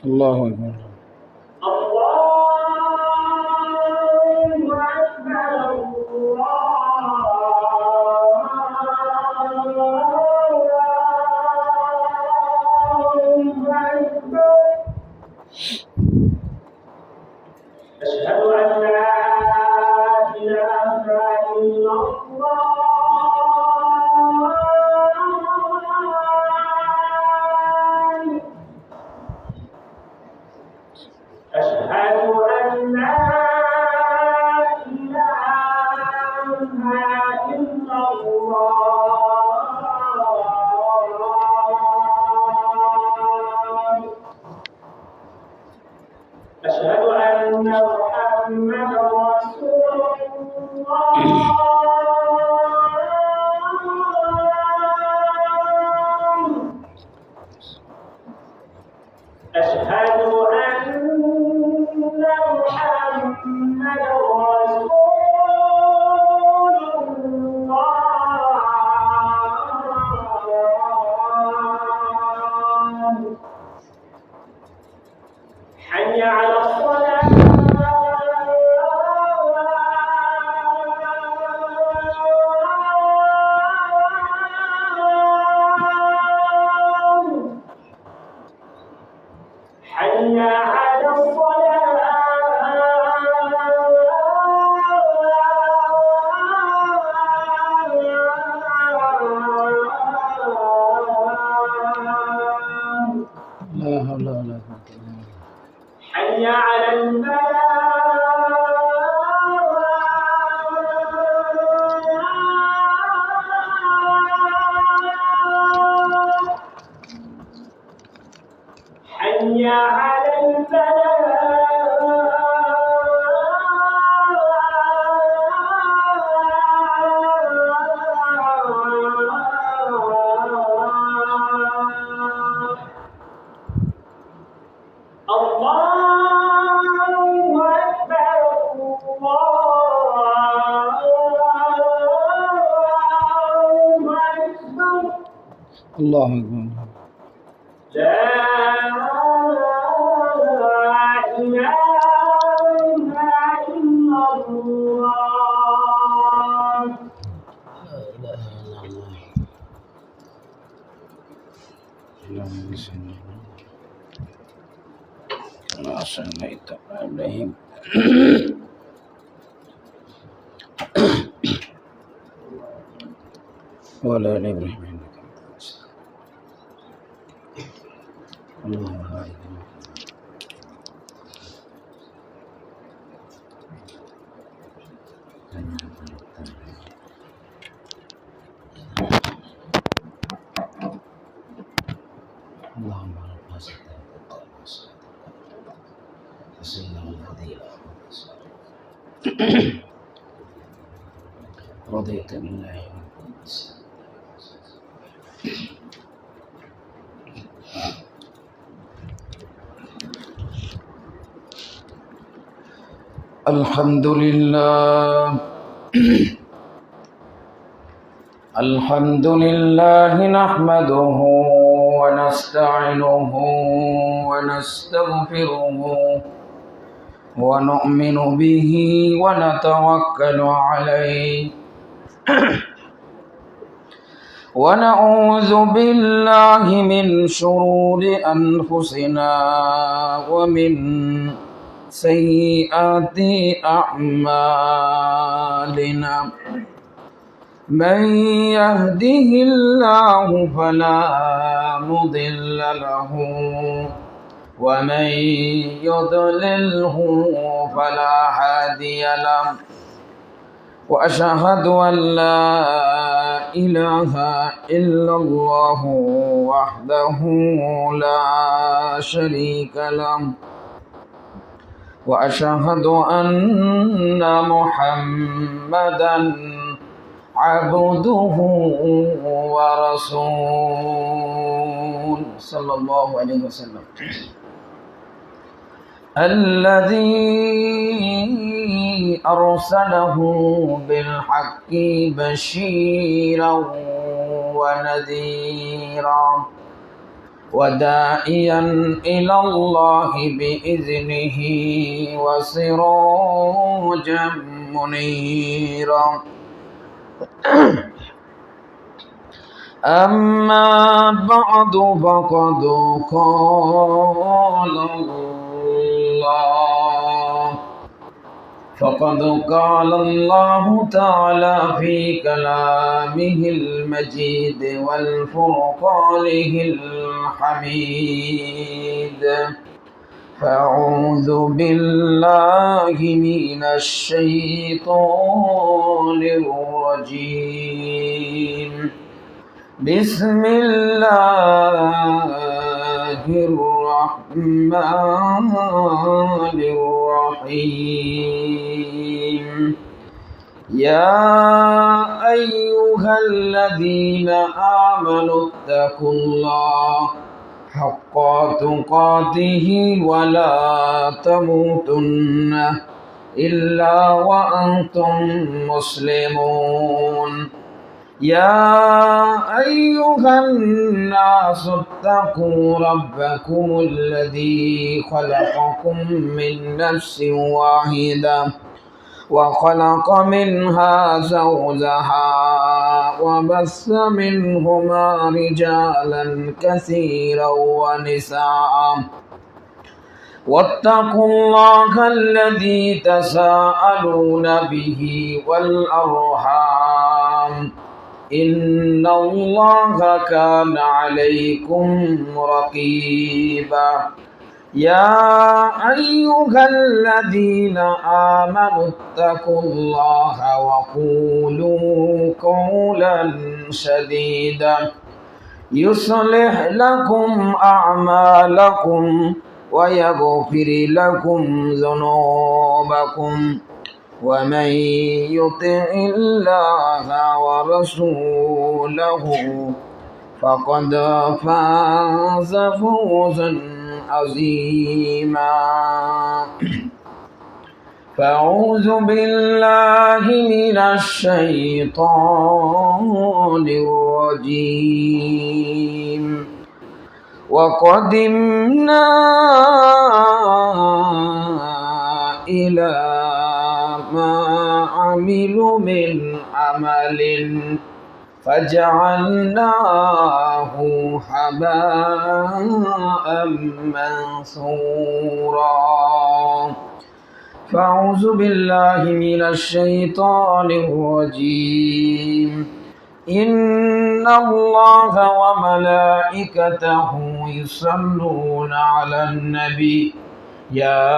الله أكبر. الله أكبر. ولا آل إبراهيم إنك حميد مجيد. اللهم بارك. اللهم رب سيدنا الهدي رضيت بالله الحمد لله. الحمد لله نحمده ونستعينه ونستغفره ونؤمن به ونتوكل عليه ونعوذ بالله من شرور أنفسنا ومن سيئات أعمالنا. من يهده الله فلا مضل له ومن يضلله فلا هادي له. وأشهد أن لا إله إلا الله وحده لا شريك له. وأشهد أن محمدا عبده ورسوله صلى الله عليه وسلم الذي أرسله بالحق بشيرا ونذيرا وداعيا إلى الله بإذنه وسراجا منيرا. أما بعد فقد قال الله تعالى في كلامه المجيد والفرقانه الحميد. فأعوذ بالله من الشيطان الرجيم. بسم الله الرحمن الرحيم. يا أيها الذين آمنوا اتقوا الله حق تقاته ولا تموتن إلا وأنتم مسلمون. يا أيها الناس اتقوا ربكم الذي خلقكم من نفس واحدة وخلق منها زوجها وبث منهما رجالا كثيرا ونساء واتقوا الله الذي تساءلون به والأرحام إن الله كان عليكم رقيبا. يا أيها الذين آمنوا اتقوا الله وقولوا قولا سديدا يصلح لكم أعمالكم ويغفر لكم ذنوبكم ومن يطع الله ورسوله فقد فاز فوزا عظيما. فأعوذ بالله من الشيطان الرجيم. وقدمنا إلى ما عملوا من عمل فجعلناه هباء منثورا. فأعوذ بالله من الشيطان الرجيم. إن الله وملائكته يصلون على النبي يا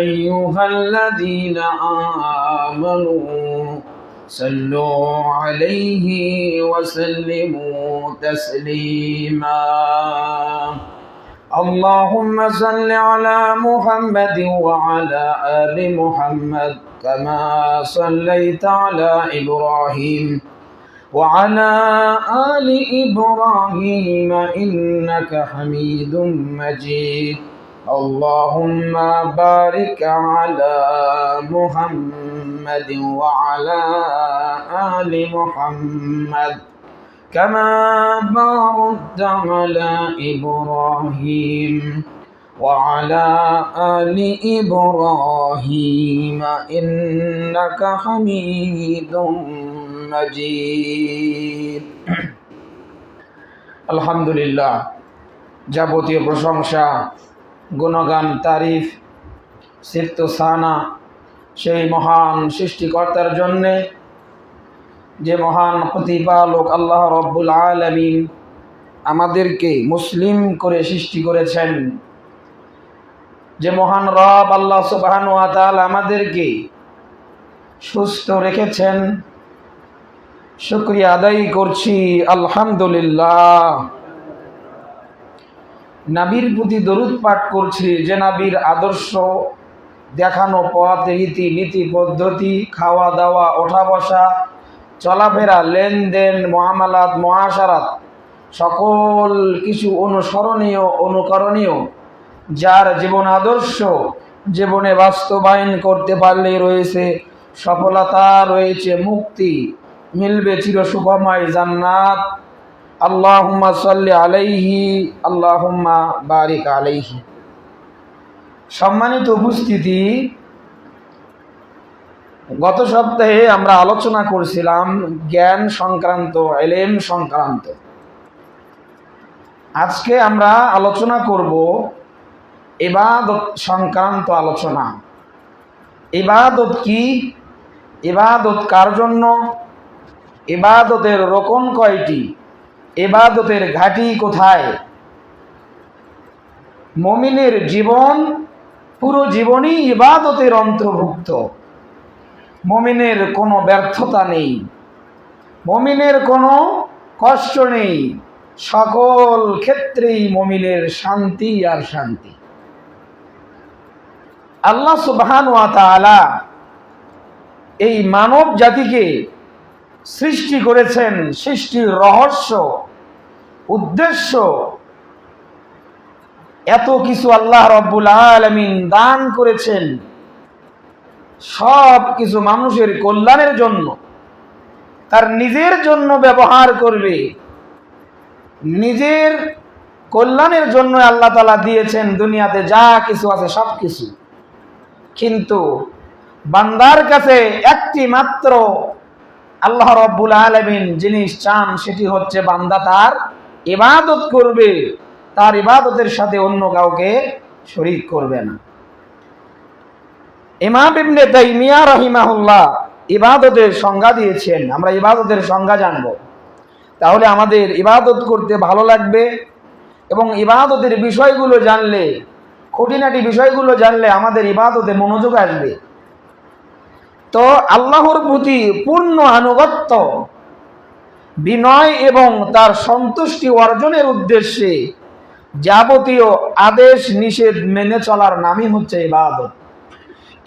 أيها الذين آمنوا صلوا عليه وسلموا تسليما. اللهم صل على محمد وعلى آل محمد كما صليت على إبراهيم وعلى آل إبراهيم إنك حميد مجيد. اللهم بارك على محمد وعلى آل محمد كما باركت على إبراهيم وعلى آل إبراهيم إنك حميد مجيد. আলহামদুলিল্লাহ, যাবতীয় প্রশংসা, গুণগান, তারিফ, সিফত সানা সেই মহান সৃষ্টিকর্তার জন্যে, যে মহান প্রতিপালক আল্লাহ রব্বুল আলামিন আমাদেরকে মুসলিম করে সৃষ্টি করেছেন। যে মহান রব আল্লাহ সুবহানাহু ওয়া তাআলা আমাদেরকে সুস্থ রেখেছেন, শুকরিয়া আদায় করছি আলহামদুলিল্লাহ। নবীর প্রতি দরুদ পাঠ করছি, যে নবীর আদর্শ দেখানো পথ, রীতি নীতি পদ্ধতি, খাওয়া দাওয়া, ওঠা বসা, চলাফেরা, লেনদেন, মুআমালাত, মুআশারাত সকল কিছু অনুসরণীয়, অনুকরণীয়, যার জীবন আদর্শ জীবনে বাস্তবায়ন করতে পারলেই রয়েছে সফলতা, রয়েছে মুক্তি, মিলবে চির সুখময় জান্নাত। আল্লাহুম্মা সাল্লি আলাইহি আল্লাহুম্মা বারিক আলাইহি। সম্মানিত উপস্থিতি, গত সপ্তাহে আমরা আলোচনা করছিলাম জ্ঞান সংক্রান্ত, ইলম সংক্রান্ত। আজকে আমরা আলোচনা করব ইবাদত সংক্রান্ত আলোচনা। ইবাদত কি? ইবাদত কার জন্য? ইবাদতের রকম কয়টি? ইবাদতের ঘাঁটি কোথায়? মুমিনের জীবন, পুরো জীবনই ইবাদতের অন্তর্ভুক্ত। মুমিনের কোনো ব্যর্থতা নেই, মুমিনের কোনো কষ্ট নেই, সকল ক্ষেত্রেই মুমিনের শান্তি আর শান্তি। আল্লাহ সুবহানাহু ওয়া তাআলা এই মানব জাতিকে সৃষ্টি করেছেন, সৃষ্টির রহস্য, উদ্দেশ্য, এত কিছু আল্লাহ রাব্বুল আলামিন দান করেছেন, সব কিছু মানুষের কল্যাণের জন্য, তার নিজের জন্য ব্যবহার করবে, নিজের কল্যাণের জন্য আল্লাহ তাআলা দিয়েছেন দুনিয়াতে যা কিছু আছে সব কিছু। কিন্তু বান্দার কাছে একটি মাত্র আল্লাহ রাব্বুল আলামিন জিনিস চান, সেটি হচ্ছে বান্দা তার ইবাদত করবে, তার ইবাদতের সাথে অন্য কাউকে শরীক করবে না। ইমাম ইবনে তাইমিয়া রাহিমাহুল্লাহ ইবাদতের সংজ্ঞা দিয়েছেন। আমরা ইবাদতের সংজ্ঞা জানব, তাহলে আমাদের ইবাদত করতে ভালো লাগবে এবং ইবাদতের বিষয়গুলো জানলে, খুঁটিনাটি বিষয়গুলো জানলে আমাদের ইবাদতে মনোযোগ আসবে। তো আল্লাহর প্রতি পূর্ণ আনুগত্য, বিনয় এবং তার সন্তুষ্টি অর্জনের উদ্দেশ্যে যাবতীয় আদেশ নিষেধ মেনে চলার নামই হচ্ছে ইবাদত।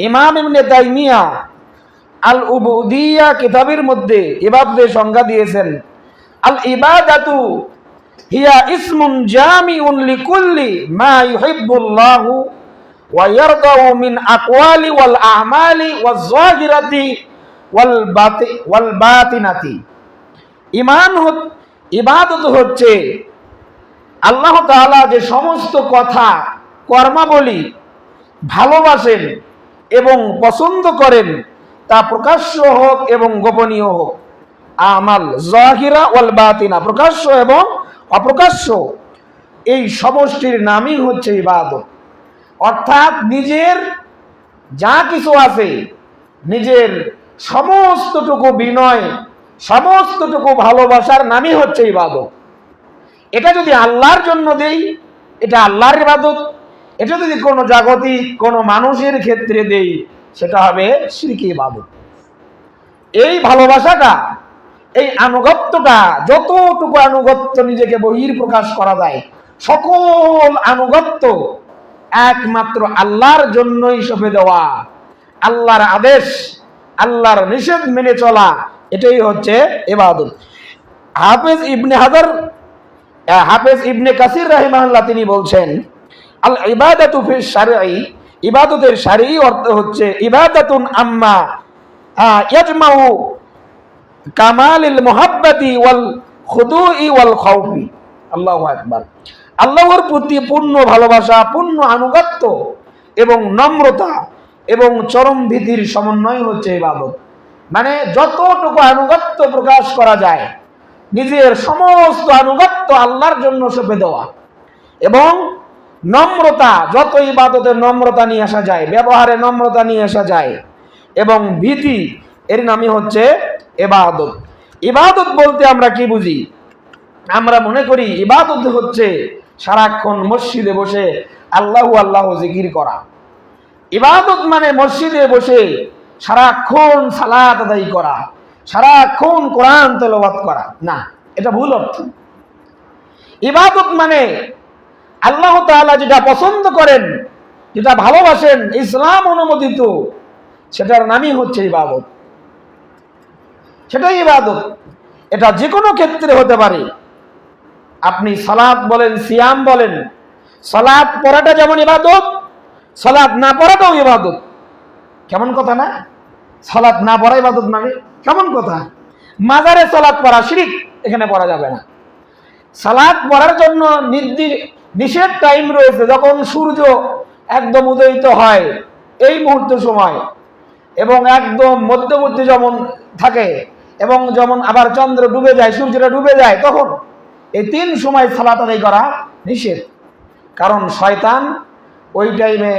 ইমাম ইবনে তাইমিয়া আল উবুদিয়া কিতাবের মধ্যে ইবাদতের সংজ্ঞা দিয়েছেন, আল ইবাদাতু হিয়া ইসমুন জামিউন লিকুল্লি মা ইউহিব্বুল্লাহু ওয়া ইয়ারদাউ মিন আকওয়ালি ওয়াল আমালি ওয়াজ যাহিরাতি ওয়াল বাতিনাতি। ইবাদত হচ্ছে আল্লাহ তাআলা যে সমস্ত কথা, কর্মাবলী ভালোবাসেন এবং পছন্দ করেন, তা প্রকাশ্য হোক এবং গোপনীয় হোক। আমাল যাহিরা ওয়াল বাতিনা, প্রকাশ্য এবং অপ্রকাশ্য, এই সমষ্টির নামই হচ্ছে ইবাদত। অর্থাৎ নিজের যা কিছু আছে, নিজের সমস্তটুকু বিনয়, সমস্তটুকু ভালোবাসার নামই হচ্ছে ইবাদত। এটা যদি আল্লাহর জন্য দেই, এটা আল্লাহর ইবাদত। এটা যদি কোনো জাগতিক, কোনো মানুষের ক্ষেত্রে দেই, সেটা হবে শিরকি ইবাদত। এই ভালোবাসাটা, এই আনুগত্যটা, যতটুকু আনুগত্য নিজেকে বহির প্রকাশ করা যায়, সকল আনুগত্য একমাত্র আল্লাহর জন্যই সঁপে দেওয়া, আল্লাহর আদেশ, আল্লাহর নিষেধ মেনে চলা, এটাই হচ্ছে ইবাদত। হাফেজ ইবনে কাসির রাহিমাহুল্লাহ তিনি বলছেন, আল ইবাদাতু ফি শারঈ, ইবাদতের শারঈ অর্থ হচ্ছে ইবাদাতুন আম্মা ইয়াজমাউ কামালিল মুহাব্বতি ওয়াল খুদুই ওয়াল খাউফি। আল্লাহু আকবার। আল্লাহর প্রতি পূর্ণ ভালোবাসা, পূর্ণ আনুগত্য এবং নম্রতা এবং চরম ভীতির সমন্বয় হচ্ছে ইবাদত। মানে যতটুকু আনুগত্য প্রকাশ করা যায়, নিজের সমস্ত আনুগত্য আল্লাহর জন্য সঁপে দেওয়া, এবং নম্রতা, যত ইবাদতে নম্রতা নিয়ে আসা যায়, ব্যবহারে নম্রতা নিয়ে আসা যায়, এবং ভীতি, এর নামই হচ্ছে ইবাদত। ইবাদত বলতে আমরা কি বুঝি? আমরা মনে করি ইবাদত হচ্ছে সারাক্ষণ মসজিদে বসে আল্লাহু আল্লাহু জিকির করা। ইবাদত মানে মসজিদে বসে সারাক্ষণ সালাত আদায় করা, সারাক্ষণ কোরআন তেলাওয়াত করা, না, এটা ভুল অর্থ। ইবাদত মানে আল্লাহ তাআলা যেটা পছন্দ করেন, যেটা ভালোবাসেন, ইসলাম অনুমোদিত, সেটার নামই হচ্ছে ইবাদত। সেটাই ইবাদত। এটা যে কোনো ক্ষেত্রে হতে পারে। আপনি সালাত বলেন, সিয়াম বলেন, সালাত পড়াটা যেমন ইবাদত, সালাত না পড়াটাও ইবাদত। কেমন কথা না? সালাত না পড়া ইবাদত মানে কেমন কথা? মাজারে সালাত পড়া শিরক, এখানে পড়া যাবে না। সালাত পড়ার জন্য নিষেধ টাইম রয়েছে, যখন সূর্য একদম উদয়িত হয় এই মুহূর্ত সময়, এবং একদম মধ্যবর্তী যেমন থাকে, এবং যেমন আবার চন্দ্র ডুবে যায়, সূর্যটা ডুবে যায়, তখন এই 3 সময় সালাত আদায় করা নিষেধ। কারণ শয়তান ওই টাইমে,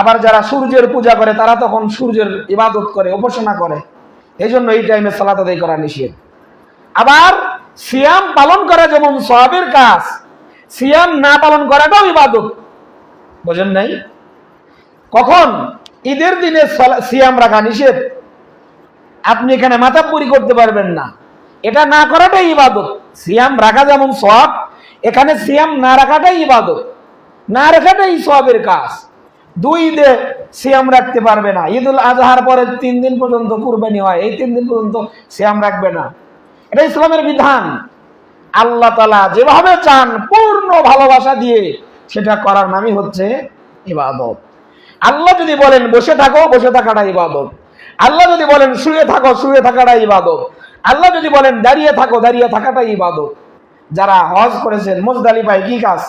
আবার যারা সূর্যের পূজা করে তারা তখন সূর্যের ইবাদত করে, উপাসনা করে, এই জন্য এই টাইমে সালাত আদায় করা নিষেধ। আবার সিয়াম পালন করা যেমন সওয়াবের কাজ, সিয়াম না পালন করাটাও ইবাদত। বোঝেন নাই? কখন? ঈদের দিনে সিয়াম রাখা নিষেধ, আপনি এখানে মাথাপুরি করতে পারবেন না, এটা না করাটাই ইবাদত। সিয়াম রাখা যেমন সওয়াব, এখানে সিয়াম না রাখাটাই ইবাদত, না রাখাটাই সওয়াবের কাজ। 2 ঈদে সিয়াম রাখতে পারবে না, ঈদুল আজহার পরে 3 দিন পর্যন্ত কুরবানি হয়, এই 3 দিন পর্যন্ত সিয়াম রাখবে না, এটা ইসলামের বিধান। আল্লাহ তাআলা যেভাবে চান পূর্ণ ভালোবাসা দিয়ে সেটা করার নামই হচ্ছে ইবাদত। আল্লাহ যদি বলেন বসে থাকো, বসে থাকাটা ইবাদত। আল্লাহ যদি বলেন শুয়ে থাকো, শুয়ে থাকাটা ইবাদত। আল্লাহ যদি বলেন দাঁড়িয়ে থাকো, দাঁড়িয়ে থাকাটাই ইবাদত। যারা হজ করেছেন মুজদালিফায় কি কাজ?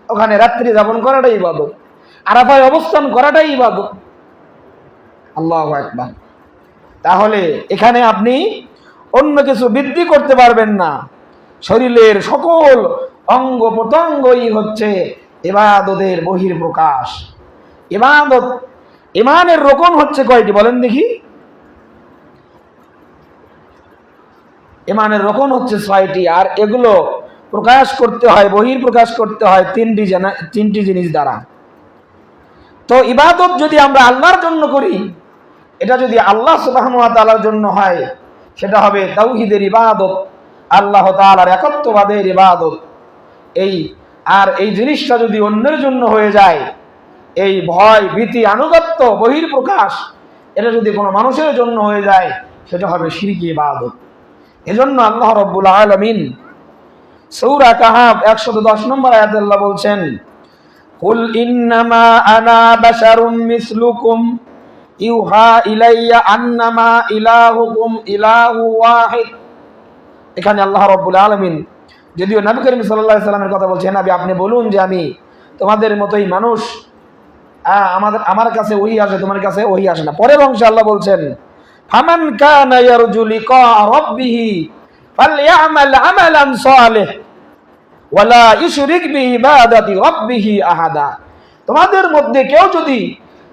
ওখানে রাত্রি যাপন করাটাই ইবাদত, আরাফায় অবস্থান করাটাই ইবাদত। আল্লাহু আকবার। তাহলে এখানে আপনি অন্য কিছু বৃদ্ধি করতে পারবেন না, শরীরের সকল অঙ্গ প্রত্যঙ্গই হচ্ছে ইবাদতের বহিঃপ্রকাশ। ইবাদত, ইমানের রকম হচ্ছে কয়টি বলেন দেখি? ইমানের রকম হচ্ছে 6টি, আর এগুলো প্রকাশ করতে হয়, বহিঃপ্রকাশ করতে হয় 3টি জিনিস দ্বারা। তো ইবাদত যদি আমরা আল্লাহর জন্য করি, এটা যদি আল্লাহ সুবহানাহু ওয়া তাআলার জন্য হয়, সেটা হবে তাওহীদের ইবাদত, আল্লাহ তাআলার একত্ববাদের ইবাদত। এই জিনিসটা যদি অন্যের জন্য হয়ে যায়, এই ভয় ভীতি আনুগত্য বহিঃপ্রকাশ, এটা যদি কোনো মানুষের জন্য হয়ে যায়, সেটা হবে শিরকি ইবাদত। এজন্য আল্লাহ রাব্বুল আলামিন সূরা কাহাফ 110 নম্বর আয়াতে আল্লাহ বলছেন, কুল ইন্নামা আনা বাশারুম মিসলুকুম ইউহা ইলাইয়া আন্নামা ইলাহুকুম ইলাহু ওয়াহিদ। এখানে আল্লাহ রাব্বুল আলামিন যদিও নবী করিম সাল্লাল্লাহু আলাইহি সাল্লামের কথা বলছেন, নবী আপনি বলুন যে আমি তোমাদের মতোই মানুষ, আমার কাছে ওহী আসে, তোমার কাছে ওহী আসে না। পরের অংশে আল্লাহ বলছেন, ফামান কানা ইয়ারজু লিকা রাব্বিহি ফালইআমাল আমালান সালিহ ওয়ালা ইউশরিক বিইবাদাতি রাব্বিহি আহাদা। তোমাদের মধ্যে কেউ যদি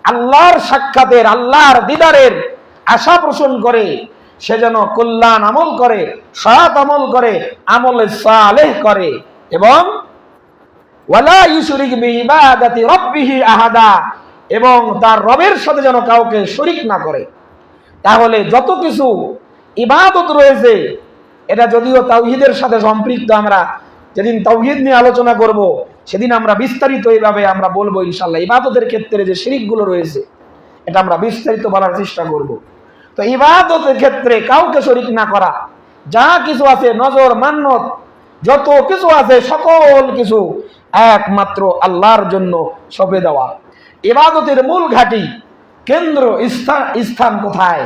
আল্লাহর সাক্ষাতের, আল্লাহর দিদারের আশা পোষণ করে, সে যেন কল্যাণ আমল করে, সৎ আমল করে, আমলে সালেহ করে, এবং ওয়ালা ইউশরিক বিইবাদাতি রাব্বিহি আহাদা, এবং তার রবের সাথে যেন কাউকে শরীক না করে। তাহলে যত কিছু ইবাদত রয়েছে, এটা যদিও তাওহীদের সাথে সম্পৃক্ত, আমরা যেদিন তাওহীদ নিয়ে আলোচনা করব সেদিন আমরা বিস্তারিত এইভাবে আমরা বলবো ইনশাআল্লাহ। ইবাদতের ক্ষেত্রে যে শিরকগুলো রয়েছে, এটা আমরা বিস্তারিত বলার চেষ্টা করব। তো ইবাদতের ক্ষেত্রে কাউকে শরীক না করা, যা কিছু আছে, নজর মান্নত যত কিছু আছে, সকল কিছু একমাত্র আল্লাহর জন্য সঁপে দেওয়া। ইবাদতের মূল ঘাঁটি, কেন্দ্র স্থান কোথায়?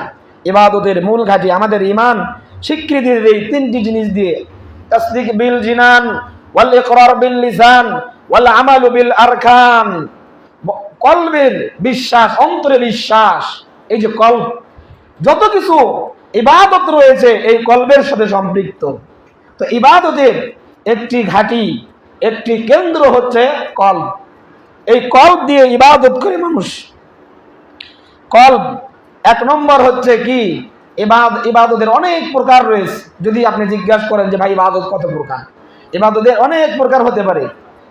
ইবাদতের মূল ঘাঁটি আমাদের ঈমান স্বীকৃতি দেয় 3টি জিনিস দিয়ে, তাসদিক বিল জিনান ওয়াল ইকরার বিল লিসান ওয়াল আমাল বিল আরকান। কলবের বিশ্বাস, অন্তরে বিশ্বাস, এই যে কলব, যত কিছু ইবাদত রয়েছে এই কলবের সাথে সম্পৃক্ত। তো ইবাদতের একটি ঘাঁটি, একটি কেন্দ্র হচ্ছে কলব। এই কলব দিয়ে ইবাদত করে মানুষ। কলব 1 নম্বর হচ্ছে কি? ইবাদতের অনেক প্রকার রয়েছে। যদি আপনি জিজ্ঞাসা করেন যে ভাই ইবাদত কত প্রকার, ইবাদতের অনেক প্রকার হতে পারে।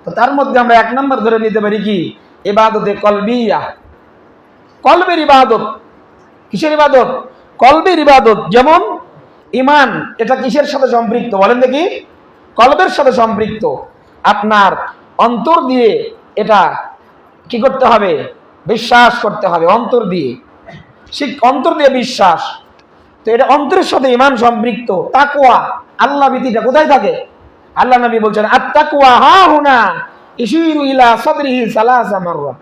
তো তার মধ্যে আমরা 1 নম্বর ধরে নিতে পারি কি? ইবাদতে কলবিয়া, কলবের ইবাদত। কিসের ইবাদত? কলবের ইবাদত। যেমন ঈমান, এটা কিসের সাথে সম্পৃক্ত বলেন দেখি? কলবের সাথে সম্পৃক্ত। আপনার অন্তর দিয়ে এটা কি করতে হবে? বিশ্বাস করতে হবে অন্তর দিয়ে, অন্তর দিয়ে বিশ্বাস। তো এটা অন্তরের সাথে ঈমান সম্পৃক্ত। তাকওয়া, আল্লাহ ভীতিটা কোথায় থাকে? আল্লাহ নবী বলছেন, আত-তাকওয়া হাহুনা ইশিরু ইলা সাদরিহি সালাসা মাররা।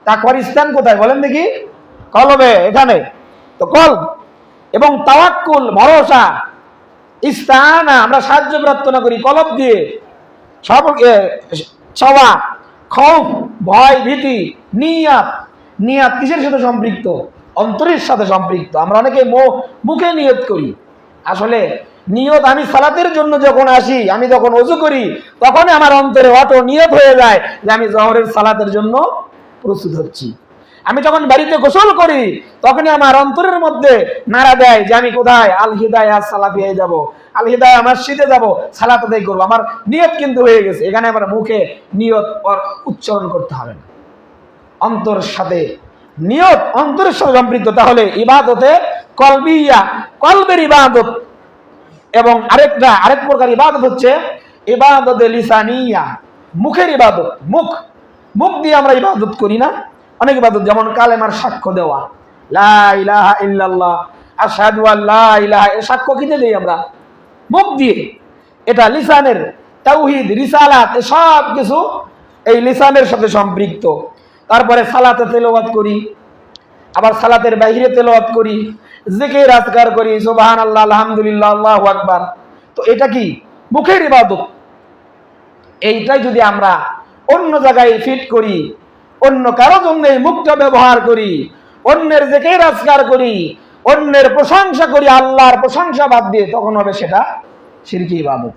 তাকওয়ার স্থান কোথায় বলেন দেখি? কলবে, এখানে। তো কলব। এবং তাওয়াক্কুল, ভরসা, ইস্তানা আমরা সাহায্য প্রার্থনা করি কলব দিয়ে, সব চাওয়া, খৌফ ভয় ভীতি, নিয়াত, নিয়াত কিসের সাথে সম্পৃক্ত? অন্তরের সাথে সম্পৃক্ত। আমরা অনেকে মুখে নিয়ত করি, আসলে নিয়ত আমি সালাতের জন্য যখন আসি, আমি যখন ওযু করি, তখনই আমার অন্তরে অটো নিয়ত হয়ে যায় যে আমি জোহরের সালাতের জন্য প্রস্তুত হচ্ছি। আমি যখন বাড়িতে গোসল করি, তখনই আমার অন্তরের মধ্যে নাড়া দেয় যে আমি কোথায়? আল হিদায়া সালাফিয়ায় যাব, আল হিদায়া মসজিদে যাব, সালাত আদায় করবো। আমার নিয়ত কিন্তু হয়ে গেছে। এখানে আমার মুখে নিয়ত উচ্চারণ করতে হবে না, অন্তরের সাথে নিয়ত অন্তরের সাথে সম্পৃক্ত। তাহলে ইবাদতে কলবিয়া, কলবের ইবাদত। এবং আরেক প্রকার ইবাদত হচ্ছে ইবাদতে লিসানিয়া, মুখের ইবাদত। মুখ দিয়ে আমরা ইবাদত করি না অনেক ইবাদত, যেমন কালেমার সাক্ষ্য দেওয়া, লা ইলাহা ইল্লাল্লাহ, আশহাদু আল্লা ইলাহা, এর সাক্ষ্য কিনে দেই আমরা মুখ দিয়ে। এটা লিসানের তাওহীদ, রিসালাত, সব কিছু এই লিসানের সাথে সম্পৃক্ত। তারপরে সালাতে তেলাওয়াত করি, আবার সালাতের বাইরে তেলাওয়াত করি, জিকির আজকার করি, সুবহানাল্লাহ, আলহামদুলিল্লাহ, আল্লাহু আকবার। তো এটা কি? মুখের ইবাদত। এইটাই যদি আমরা অন্য জায়গায় ফিট করি, অন্য কারো জন্য এই মুখটা ব্যবহার করি, অন্যের জিকির আজকার করি, অন্যের প্রশংসা করি আল্লাহর প্রশংসা বাদ দিয়ে, তখন হবে সেটা শিরকি ইবাদত।